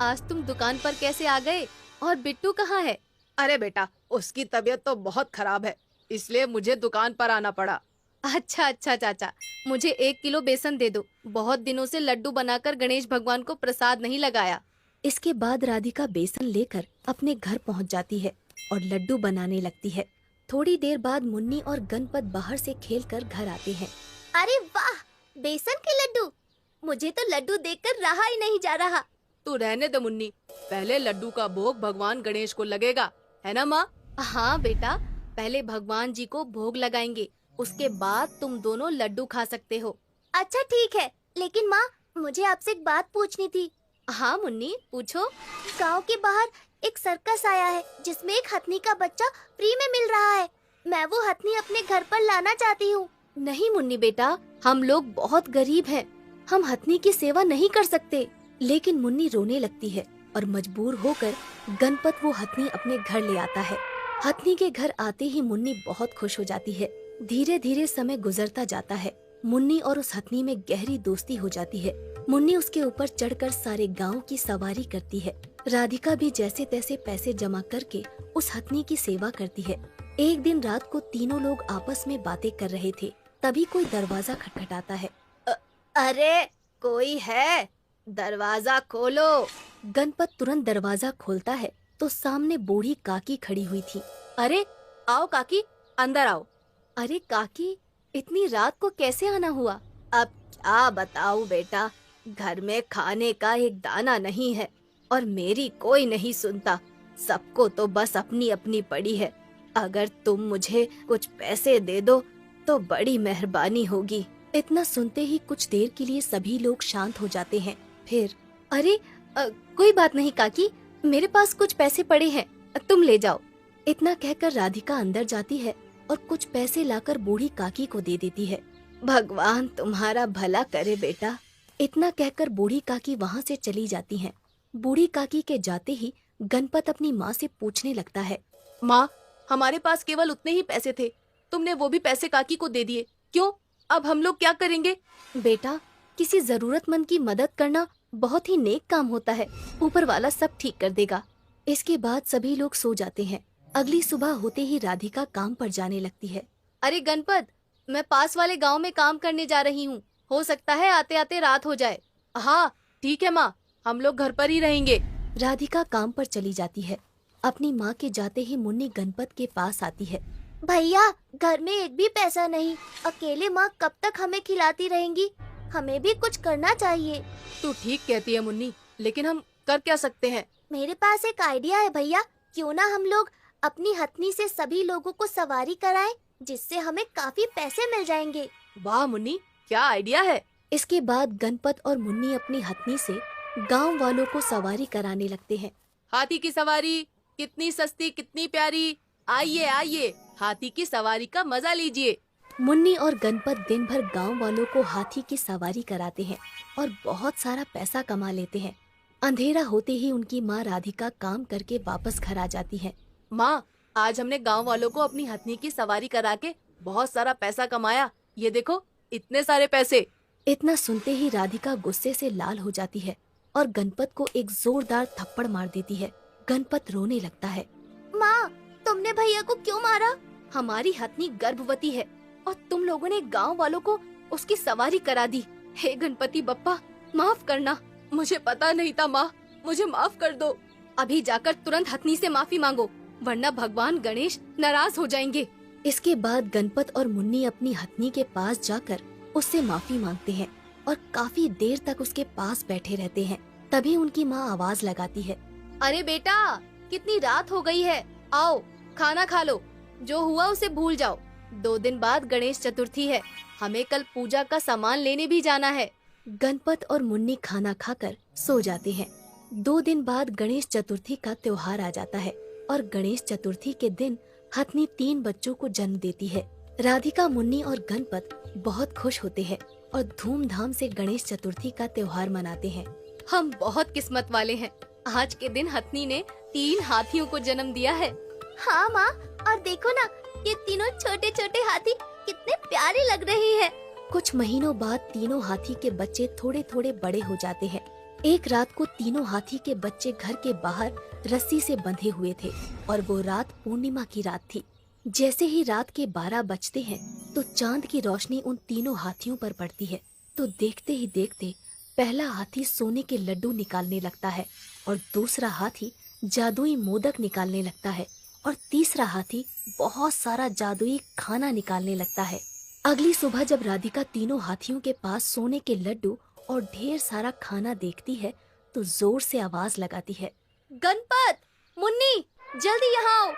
आज तुम दुकान पर कैसे आ गए? और बिट्टू कहाँ है? अरे बेटा, उसकी तबीयत तो बहुत खराब है, इसलिए मुझे दुकान पर आना पड़ा। अच्छा अच्छा चाचा, मुझे 1 किलो बेसन दे दो। बहुत दिनों से लड्डू बनाकर गणेश भगवान को प्रसाद नहीं लगाया। इसके बाद राधिका बेसन लेकर अपने घर पहुंच जाती है और लड्डू बनाने लगती है। थोड़ी देर बाद मुन्नी और गणपत बाहर से खेलकर घर आते हैं। अरे वाह, बेसन के लड्डू! मुझे तो लड्डू देखकर रहा ही नहीं जा रहा। तू रहने दे मुन्नी, पहले लड्डू का भोग भगवान गणेश को लगेगा, है ना माँ? हाँ बेटा, पहले भगवान जी को भोग लगाएंगे, उसके बाद तुम दोनों लड्डू खा सकते हो। अच्छा ठीक है, लेकिन माँ मुझे आपसे एक बात पूछनी थी। हाँ मुन्नी, पूछो। गांव के बाहर एक सर्कस आया है जिसमें एक हथनी का बच्चा फ्री में मिल रहा है। मैं वो हथनी अपने घर पर लाना चाहती हूँ। नहीं मुन्नी बेटा, हम लोग बहुत गरीब हैं, हम हथनी की सेवा नहीं कर सकते। लेकिन मुन्नी रोने लगती है और मजबूर होकर गणपत वो हथनी अपने घर ले आता है। हथनी के घर आते ही मुन्नी बहुत खुश हो जाती है। धीरे धीरे समय गुजरता जाता है। मुन्नी और उस हथनी में गहरी दोस्ती हो जाती है। मुन्नी उसके ऊपर चढ़कर सारे गांव की सवारी करती है। राधिका भी जैसे तैसे पैसे जमा करके उस हथनी की सेवा करती है। एक दिन रात को तीनों लोग आपस में बातें कर रहे थे, तभी कोई दरवाजा खटखटाता है। अरे कोई है, दरवाजा खोलो। गणपत तुरंत दरवाजा खोलता है तो सामने बूढ़ी काकी खड़ी हुई थी। अरे आओ काकी, अंदर आओ। अरे काकी, इतनी रात को कैसे आना हुआ? अब क्या बताऊं बेटा, घर में खाने का एक दाना नहीं है और मेरी कोई नहीं सुनता। सबको तो बस अपनी अपनी पड़ी है। अगर तुम मुझे कुछ पैसे दे दो तो बड़ी मेहरबानी होगी। इतना सुनते ही कुछ देर के लिए सभी लोग शांत हो जाते हैं। फिर अरे कोई बात नहीं काकी, मेरे पास कुछ पैसे पड़े हैं, तुम ले जाओ। इतना कहकर राधिका अंदर जाती है और कुछ पैसे लाकर बूढ़ी काकी को दे देती है। भगवान तुम्हारा भला करे बेटा। इतना कहकर बूढ़ी काकी वहाँ से चली जाती हैं। बूढ़ी काकी के जाते ही गणपत अपनी माँ से पूछने लगता है। माँ, हमारे पास केवल उतने ही पैसे थे, तुमने वो भी पैसे काकी को दे दिए, क्यों? अब हम लोग क्या करेंगे? बेटा, किसी जरूरतमंद की मदद करना बहुत ही नेक काम होता है, ऊपर वाला सब ठीक कर देगा। इसके बाद सभी लोग सो जाते हैं। अगली सुबह होते ही राधिका काम पर जाने लगती है। अरे गणपत, मैं पास वाले गांव में काम करने जा रही हूँ, हो सकता है आते आते रात हो जाए। हाँ ठीक है माँ, हम लोग घर पर ही रहेंगे। राधिका काम पर चली जाती है। अपनी माँ के जाते ही मुन्नी गणपत के पास आती है। भैया, घर में एक भी पैसा नहीं। अकेले माँ कब तक हमें खिलाती रहेंगी? हमें भी कुछ करना चाहिए। तू ठीक कहती है मुन्नी, लेकिन हम कर क्या सकते हैं? मेरे पास एक आइडिया है भैया। क्यों ना हम लोग अपनी हथनी से सभी लोगों को सवारी कराएं, जिससे हमें काफी पैसे मिल जाएंगे। वाह मुन्नी, क्या आइडिया है। इसके बाद गणपत और मुन्नी अपनी हथनी से गांव वालों को सवारी कराने लगते हैं। हाथी की सवारी कितनी सस्ती, कितनी प्यारी। आइए आइए, हाथी की सवारी का मजा लीजिए। मुन्नी और गणपत दिन भर गांव वालों को हाथी की सवारी कराते हैं और बहुत सारा पैसा कमा लेते हैं। अंधेरा होते ही उनकी माँ राधिका काम करके वापस घर आ जाती है। माँ, आज हमने गांव वालों को अपनी हथनी की सवारी करा के बहुत सारा पैसा कमाया। ये देखो, इतने सारे पैसे। इतना सुनते ही राधिका गुस्से से लाल हो जाती है और गणपत को एक जोरदार थप्पड़ मार देती है। गणपत रोने लगता है। माँ, तुमने भैया को क्यों मारा? हमारी हथनी गर्भवती है और तुम लोगों ने गांव वालों को उसकी सवारी करा दी। हे गणपति बप्पा, माफ करना। मुझे पता नहीं था माँ, मुझे माफ कर दो। अभी जाकर तुरंत हथनी से माफी मांगो, वरना भगवान गणेश नाराज हो जाएंगे। इसके बाद गणपत और मुन्नी अपनी हथनी के पास जाकर उससे माफी मांगते हैं और काफी देर तक उसके पास बैठे रहते हैं। तभी उनकी माँ आवाज लगाती है। अरे बेटा, कितनी रात हो गई है, आओ खाना खा लो। जो हुआ उसे भूल जाओ। 2 दिन बाद गणेश चतुर्थी है, हमें कल पूजा का सामान लेने भी जाना है। गणपत और मुन्नी खाना खाकर सो जाते हैं। 2 दिन बाद गणेश चतुर्थी का त्योहार आ जाता है और गणेश चतुर्थी के दिन हथनी 3 बच्चों को जन्म देती है। राधिका, मुन्नी और गणपत बहुत खुश होते हैं और धूमधाम से गणेश चतुर्थी का त्योहार मनाते हैं। हम बहुत किस्मत वाले हैं। आज के दिन हथनी ने 3 हाथियों को जन्म दिया है। हाँ माँ, और देखो ना, ये तीनों छोटे छोटे हाथी कितने प्यारे लग रहे हैं। कुछ महीनों बाद तीनों हाथी के बच्चे थोड़े थोड़े बड़े हो जाते हैं। एक रात को तीनों हाथी के बच्चे घर के बाहर रस्सी से बंधे हुए थे और वो रात पूर्णिमा की रात थी। जैसे ही रात के 12 बजते हैं तो चांद की रोशनी उन तीनों हाथियों पर पड़ती है। तो देखते ही देखते पहला हाथी सोने के लड्डू निकालने लगता है और दूसरा हाथी जादुई मोदक निकालने लगता है और तीसरा हाथी बहुत सारा जादुई खाना निकालने लगता है। अगली सुबह जब राधिका तीनों हाथियों के पास सोने के लड्डू और ढेर सारा खाना देखती है तो जोर से आवाज लगाती है। गणपत, मुन्नी, जल्दी यहाँ आओ।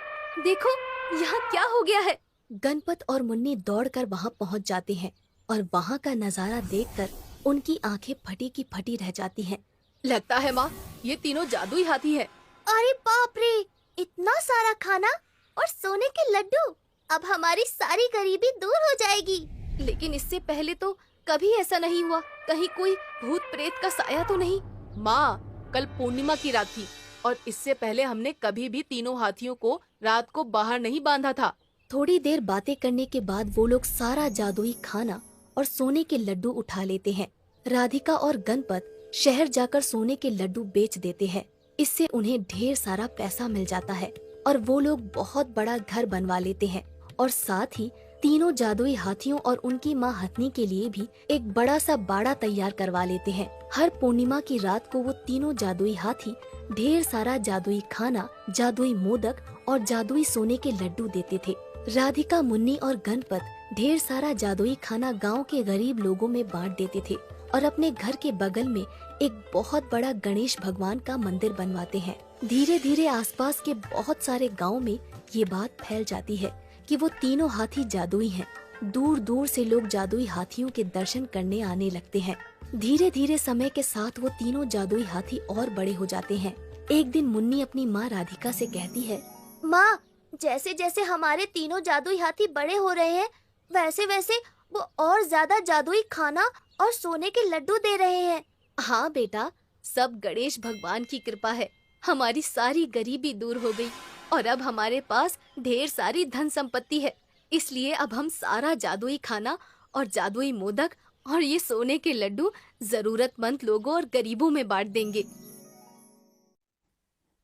देखो, यहाँ क्या हो गया है। गणपत और मुन्नी दौड़कर वहाँ पहुँच जाते हैं और वहाँ का नजारा देखकर उनकी आंखें फटी की फटी रह जाती हैं। लगता है माँ, ये तीनों जादुई हाथी हैं। अरे बाप रे, इतना सारा खाना और सोने के लड्डू। अब हमारी सारी गरीबी दूर हो जाएगी। लेकिन इससे पहले तो कभी ऐसा नहीं हुआ। कहीं कोई भूत प्रेत का साया तो नहीं? माँ, कल पूर्णिमा की रात थी और इससे पहले हमने कभी भी तीनों हाथियों को रात को बाहर नहीं बांधा था। थोड़ी देर बातें करने के बाद वो लोग सारा जादुई खाना और सोने के लड्डू उठा लेते हैं। राधिका और गणपत शहर जाकर सोने के लड्डू बेच देते हैं। इससे उन्हें ढेर सारा पैसा मिल जाता है और वो लोग बहुत बड़ा घर बनवा लेते हैं और साथ ही तीनों जादुई हाथियों और उनकी माँ हथनी के लिए भी एक बड़ा सा बाड़ा तैयार करवा लेते हैं। हर पूर्णिमा की रात को वो तीनों जादुई हाथी ढेर सारा जादुई खाना, जादुई मोदक और जादुई सोने के लड्डू देते थे। राधिका, मुन्नी और गणपत ढेर सारा जादुई खाना गांव के गरीब लोगों में बांट देते थे और अपने घर के बगल में एक बहुत बड़ा गणेश भगवान का मंदिर बनवाते हैं। धीरे धीरे आसपास के बहुत सारे गाँव में ये बात फैल जाती है कि वो तीनों हाथी जादुई हैं। दूर दूर से लोग जादुई हाथियों के दर्शन करने आने लगते हैं। धीरे धीरे समय के साथ वो तीनों जादुई हाथी और बड़े हो जाते हैं। एक दिन मुन्नी अपनी माँ राधिका से कहती है, माँ, जैसे जैसे हमारे तीनों जादुई हाथी बड़े हो रहे हैं, वैसे वैसे वो और ज्यादा जादुई खाना और सोने के लड्डू दे रहे हैं। हाँ बेटा, सब गणेश भगवान की कृपा है। हमारी सारी गरीबी दूर हो गई और अब हमारे पास ढेर सारी धन संपत्ति है। इसलिए अब हम सारा जादुई खाना और जादुई मोदक और ये सोने के लड्डू जरूरतमंद लोगों और गरीबों में बांट देंगे।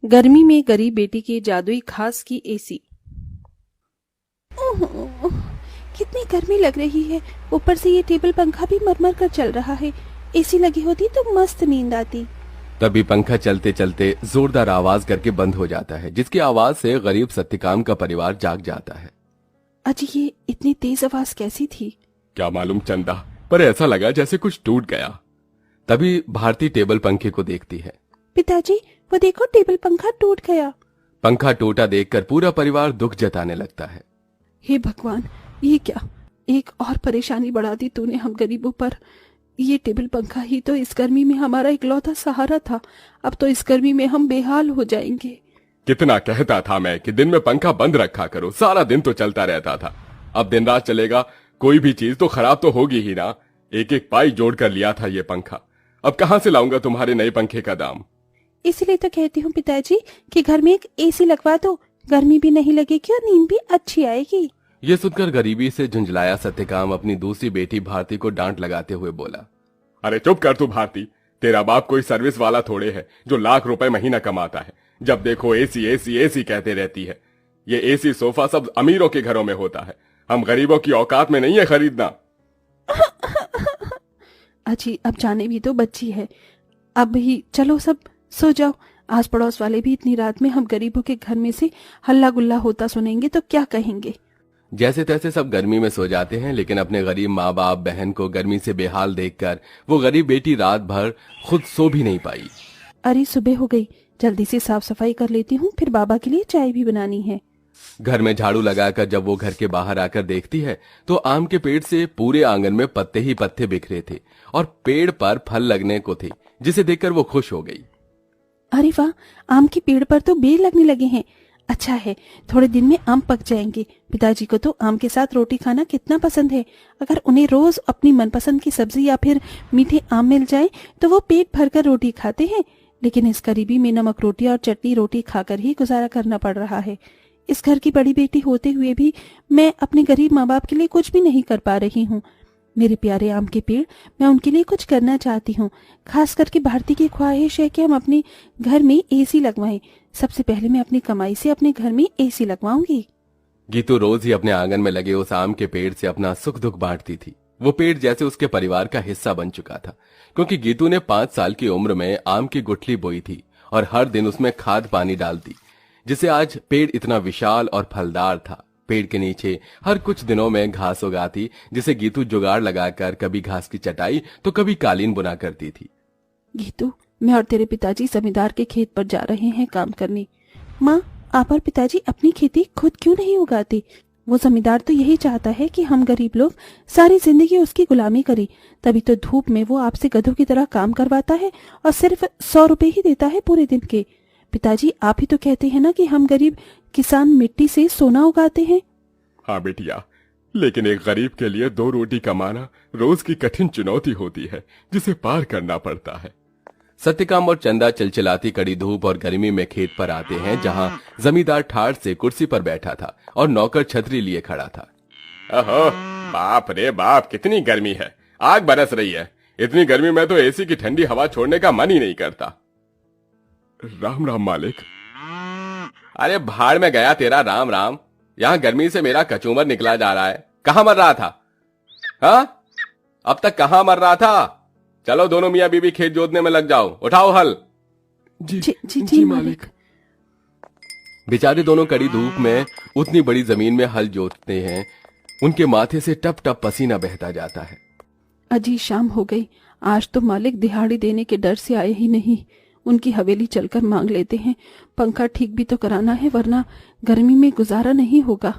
गर्मी में गरीब बेटी के जादुई खास की एसी। ओह, कितनी गर्मी लग रही है। ऊपर से ये टेबल पंखा भी मरमर कर चल रहा है। एसी लगी होती तो मस्त नींद आती। तभी पंखा चलते चलते जोरदार आवाज करके बंद हो जाता है, जिसकी आवाज से गरीब सत्यकाम का परिवार जाग जाता है। अजी ये इतनी तेज आवाज कैसी थी? क्या मालूम चंदा, पर ऐसा लगा जैसे कुछ टूट गया। तभी भारती टेबल पंखे को देखती है। पिताजी वो देखो, टेबल पंखा टूट गया। पंखा टूटा देखकर पूरा परिवार दुख जताने लगता है। हे भगवान, ये क्या, एक और परेशानी बढ़ा दी तूने हम गरीबों पर। ये टेबल पंखा ही तो इस गर्मी में हमारा इकलौता सहारा था, अब तो इस गर्मी में हम बेहाल हो जाएंगे। कितना कहता था मैं कि दिन में पंखा बंद रखा करो, सारा दिन तो चलता रहता था। अब दिन रात चलेगा, कोई भी चीज तो खराब तो होगी ही ना। एक एक पाई जोड़ कर लिया था ये पंखा, अब कहां से लाऊंगा तुम्हारे नए पंखे का दाम। इसलिए तो कहती हूँ पिताजी कि घर में एक एसी लगवा दो, गर्मी भी नहीं लगेगी और नींद भी अच्छी आएगी। ये सुनकर गरीबी से झुंझलाया सत्यकाम अपनी दूसरी बेटी भारती को डांट लगाते हुए बोला। अरे चुप कर तू भारती, तेरा बाप कोई सर्विस वाला थोड़े है जो लाख रुपए महीना कमाता है। जब देखो एसी एसी एसी कहते रहती है। ये एसी सोफा सब अमीरों के घरों में होता है, हम गरीबों की औकात में नहीं है खरीदना। अजी अब जाने भी तो बच्ची है, अब ही चलो सब सो जाओ। आस पड़ोस वाले भी इतनी रात में हम गरीबों के घर में से हल्ला गुल्ला होता सुनेंगे तो क्या कहेंगे। जैसे तैसे सब गर्मी में सो जाते हैं, लेकिन अपने गरीब माँ बाप बहन को गर्मी से बेहाल देखकर वो गरीब बेटी रात भर खुद सो भी नहीं पाई। अरे सुबह हो गई, जल्दी से साफ सफाई कर लेती हूँ, फिर बाबा के लिए चाय भी बनानी है। घर में झाड़ू लगाकर जब वो घर के बाहर आकर देखती है तो आम के पेड़ से पूरे आंगन में पत्ते ही पत्ते बिखरे थे और पेड़ पर फल लगने को थे, जिसे देखकर वो खुश हो गई। अरे वाह, आम के पेड़ पर तो बेर लगने लगे हैं। अच्छा है, थोड़े दिन में आम पक जाएंगे। पिताजी को तो आम के साथ रोटी खाना कितना पसंद है। अगर उन्हें रोज अपनी मनपसंद की सब्जी या फिर मीठे आम मिल जाए तो वो पेट भरकर रोटी खाते हैं, लेकिन इस गरीबी में नमक रोटी और चटनी रोटी खाकर ही गुजारा करना पड़ रहा है। इस घर की बड़ी बेटी होते हुए भी मैं अपने गरीब माँ बाप के लिए कुछ भी नहीं कर पा रही हूँ। मेरे प्यारे आम के पेड़, मैं उनके लिए कुछ करना चाहती हूँ। खास करके भारती की ख्वाहिश है कि हम अपने घर में एसी लगवाएं। सबसे पहले मैं अपनी कमाई से अपने घर में एसी लगवाऊंगी। गीतू रोज ही अपने आंगन में लगे उस आम के पेड़ से अपना सुख दुख बांटती थी। वो पेड़ जैसे उसके परिवार का हिस्सा बन चुका था, क्योंकि गीतू ने 5 साल की उम्र में आम की गुठली बोई थी और हर दिन उसमें खाद पानी डालती, जिससे आज पेड़ इतना विशाल और फलदार था। पेड़ के नीचे हर कुछ दिनों में घास उगाती, जिसे गीतू जुगाड़ लगाकर कभी घास की चटाई तो कभी कालीन बुना करती थी। गीतू, मैं और तेरे पिताजी जमींदार के खेत पर जा रहे हैं काम करने। माँ, आप और पिताजी अपनी खेती खुद क्यों नहीं उगाते? वो जमींदार तो यही चाहता है कि हम गरीब लोग सारी जिंदगी उसकी गुलामी करें, तभी तो धूप में वो आपसे गधों की तरह काम करवाता है और सिर्फ 100 रुपए ही देता है पूरे दिन के। पिताजी, आप ही तो कहते हैं ना कि हम गरीब किसान मिट्टी से सोना उगाते हैं। हाँ बेटिया, लेकिन एक गरीब के लिए 2 रोटी कमाना रोज की कठिन चुनौती होती है, जिसे पार करना पड़ता है। सत्यकाम और चंदा चिलचिलाती कड़ी धूप और गर्मी में खेत पर आते हैं, जहां जमींदार ठाठ से कुर्सी पर बैठा था और नौकर छतरी लिए खड़ा था। ओहो, बाप रे बाप, कितनी गर्मी है, आग बरस रही है। इतनी गर्मी में तो एसी की ठंडी हवा छोड़ने का मन ही नहीं करता। राम राम मालिक। अरे भाड़ में गया तेरा राम राम, यहाँ गर्मी से मेरा कचूमर निकला जा रहा है। कहाँ मर रहा था? हाँ, अब तक कहाँ मर रहा था? चलो दोनों मियाँ बीबी खेत जोतने में लग जाओ, उठाओ हल। जी मालिक। बेचारे दोनों कड़ी धूप में उतनी बड़ी जमीन में हल जोतते हैं, उनके माथे से टप टप पसीना बहता जाता है। अजी शाम हो गई, आज तो मालिक दिहाड़ी देने के डर से आए ही नहीं। उनकी हवेली चलकर मांग लेते हैं। पंखा ठीक भी तो कराना है, वरना गर्मी में गुजारा नहीं होगा।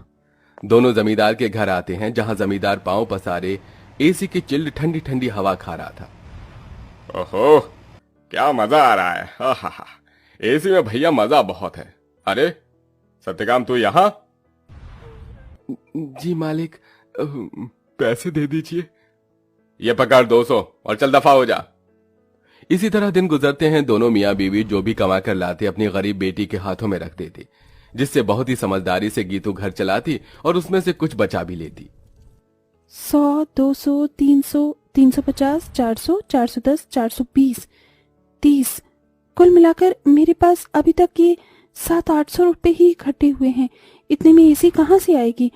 दोनों जमींदार के घर आते हैं, जहां जमींदार पांव पसारे एसी की चिल्ड ठंडी ठंडी हवा खा रहा था। ओहो, क्या मजा आ रहा है। हा, एसी में भैया मजा बहुत है। अरे सत्यकाम, तू यहाँ? जी मालिक। पैसे दे दीजिए। ये पकड़ 200 और चल दफा हो जा। इसी तरह दिन गुजरते हैं। दोनों मियाँ बीवी जो भी कमा कर लाते अपनी गरीब बेटी के हाथों में रख देते, जिससे बहुत ही समझदारी से गीतू घर चलाती और उसमें से कुछ बचा भी लेती। 100, 200, 300, 350, 400, 410, 420, 30, कुल मिलाकर मेरे पास अभी तक ये 700-800 रुपए ही इकट्ठे हुए हैं। इतने में एसी कहाँ से आएगी?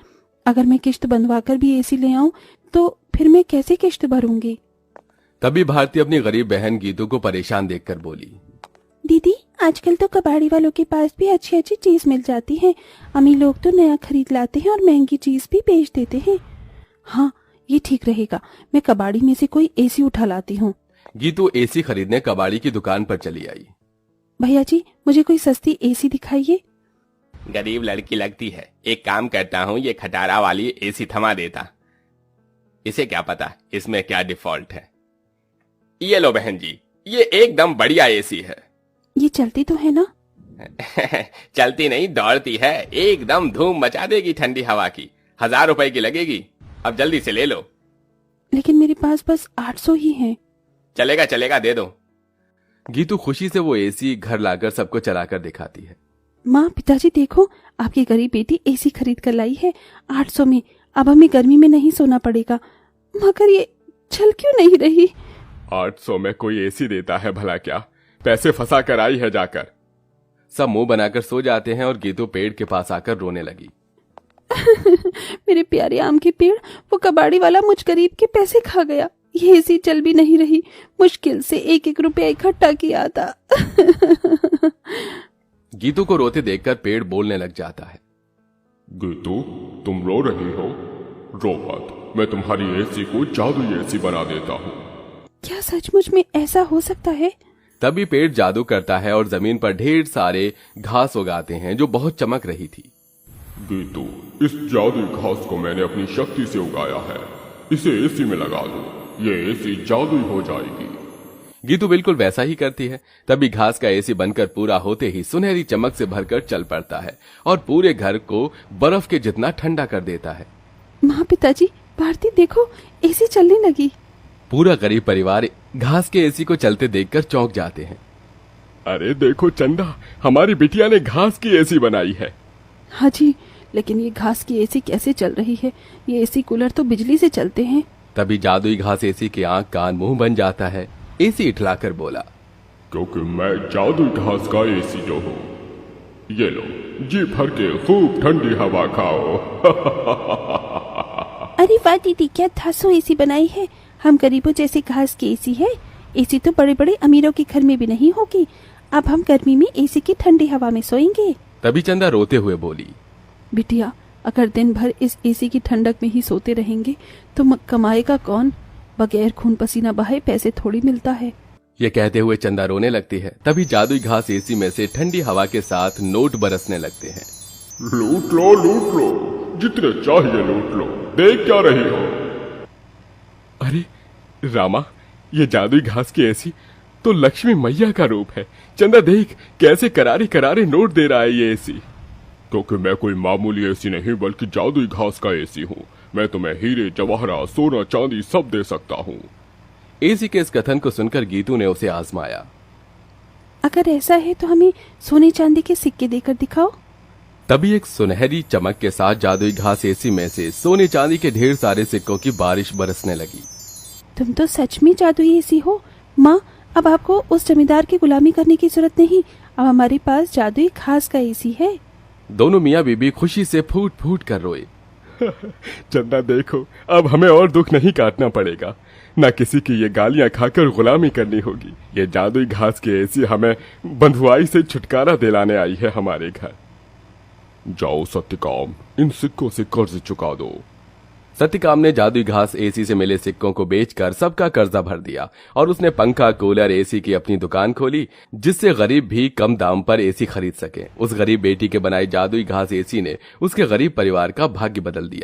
अगर मैं किश्त बंधवा कर भी एसी ले आऊं तो फिर मैं कैसे किश्त भरूंगी? तभी भारती अपनी गरीब बहन गीतू को परेशान देखकर बोली, दीदी आजकल तो कबाड़ी वालों के पास भी अच्छी अच्छी चीज मिल जाती है। अमीर लोग तो नया खरीद लाते हैं और महंगी चीज भी बेच देते हैं। हाँ, ये ठीक रहेगा। मैं कबाड़ी में से कोई एसी उठा लाती हूँ। गीतू एसी खरीदने कबाड़ी की दुकान पर चली आई। भैया जी, मुझे कोई सस्ती एसी दिखाइए। गरीब लड़की लगती है, एक काम करता हूँ, ये खटारा वाली एसी थमा देता। इसे क्या पता इसमें क्या डिफॉल्ट है। ये लो बहन जी, ये एकदम बढ़िया एसी है। ये चलती तो है ना? चलती नहीं, दौड़ती है। एकदम धूम मचा देगी ठंडी हवा की। 1000 रुपए की लगेगी। अब जल्दी से ले लो। लेकिन मेरे पास बस 800 ही है। चलेगा चलेगा, दे दो। गीतू खुशी से वो एसी घर लाकर सबको चलाकर दिखाती है। माँ, पिताजी देखो, आपकी गरीब बेटी एसी खरीद कर लाई है 800 में। अब हमें गर्मी में नहीं सोना पड़ेगा। मगर ये चल क्यों नहीं रही? 800 में कोई एसी देता है भला क्या? पैसे फंसा कर आई है जाकर। सब मुंह बनाकर सो जाते हैं और गीतू पेड़ के पास आकर रोने लगी। मेरे प्यारे आम के पेड़, वो कबाड़ी वाला मुझ गरीब के पैसे खा गया। ये एसी चल भी नहीं रही। मुश्किल से 1-1 रुपया इकट्ठा किया था। गीतू को रोते देखकर पेड़ बोलने लग जाता है। गीतू, तुम रो रही हो? रो मत, मैं तुम्हारी एसी को जादुई एसी बना देता हूँ। क्या सचमुच में ऐसा हो सकता है? तभी पेड़ जादू करता है और जमीन पर ढेर सारे घास उगाते हैं जो बहुत चमक रही थी। गीतू, इस जादुई घास को मैंने अपनी शक्ति से उगाया है। इसे एसी में लगा दो, ये एसी जादुई हो जाएगी। गीतू बिल्कुल वैसा ही करती है। तभी घास का एसी बनकर पूरा होते ही सुनहरी चमक से भरकर चल पड़ता है और पूरे घर को बर्फ के जितना ठंडा कर देता है। माँ, पिताजी, भारती देखो, एसी चलने लगी। पूरा गरीब परिवार घास के एसी को चलते देखकर चौंक जाते हैं। अरे देखो चंदा, हमारी बिटिया ने घास की एसी बनाई है। हाँ जी, लेकिन ये घास की एसी कैसे चल रही है? ये एसी कूलर तो बिजली से चलते हैं। तभी जादुई घास एसी के आंख कान मुंह बन जाता है। एसी इठलाकर बोला, क्योंकि मैं जादुई घास का एसी जो हूँ। ये लो, जी भर के खूब ठंडी हवा खाओ। अरे वाह दीदी, क्या धांसू एसी बनाई है। हम गरीबों जैसे घास की एसी है। एसी तो बड़े बड़े अमीरों के घर में भी नहीं होगी। अब हम गर्मी में एसी की ठंडी हवा में सोएंगे। तभी चंदा रोते हुए बोली, बिटिया, अगर दिन भर इस एसी की ठंडक में ही सोते रहेंगे तो कमाएगा कौन? बगैर खून पसीना बहाए पैसे थोड़ी मिलता है। ये कहते हुए चंदा रोने लगती है। तभी जादुई घास एसी में से ठंडी हवा के साथ नोट बरसने लगते हैं। लूट लो, लूट लो, जितने चाहिए लूट लो। देख क्या रही हो? अरे रामा, ये जादुई घास की एसी तो लक्ष्मी मैया का रूप है। चंदा देख, कैसे करारे करारे नोट दे रहा है ये एसी। क्योंकि मैं कोई मामूली एसी नहीं बल्कि जादुई घास का एसी हूँ। मैं तुम्हें हीरे जवाहरात सोना चांदी सब दे सकता हूँ। एसी के इस कथन को सुनकर गीतू ने उसे आजमाया। अगर ऐसा है तो हमें सोने चांदी के सिक्के देकर दिखाओ। तभी एक सुनहरी चमक के साथ जादुई घास एसी में से सोने चांदी के ढेर सारे सिक्कों की बारिश बरसने लगी। तुम तो सच में जादुई एसी हो। माँ, अब आपको उस जमींदार की गुलामी करने की जरूरत नहीं। अब हमारे पास जादुई घास का एसी है। दोनों मियाँ बीबी खुशी से फूट फूट कर रोए। चंदा देखो, अब हमें और दुख नहीं काटना पड़ेगा। न किसी की ये गालियां खाकर गुलामी करनी होगी। ये जादुई घास की एसी हमें बंधुआई से छुटकारा दिलाने आई है हमारे घर। जाओ सत्यकाम, इन सिक्कों से कर्ज चुका दो। सत्यकाम ने जादुई घास एसी से मिले सिक्कों को बेचकर सबका कर्जा भर दिया और उसने पंखा, कूलर, एसी की अपनी दुकान खोली, जिससे गरीब भी कम दाम पर एसी खरीद सके। उस गरीब बेटी के बनाई जादुई घास एसी ने उसके गरीब परिवार का भाग्य बदल दिया।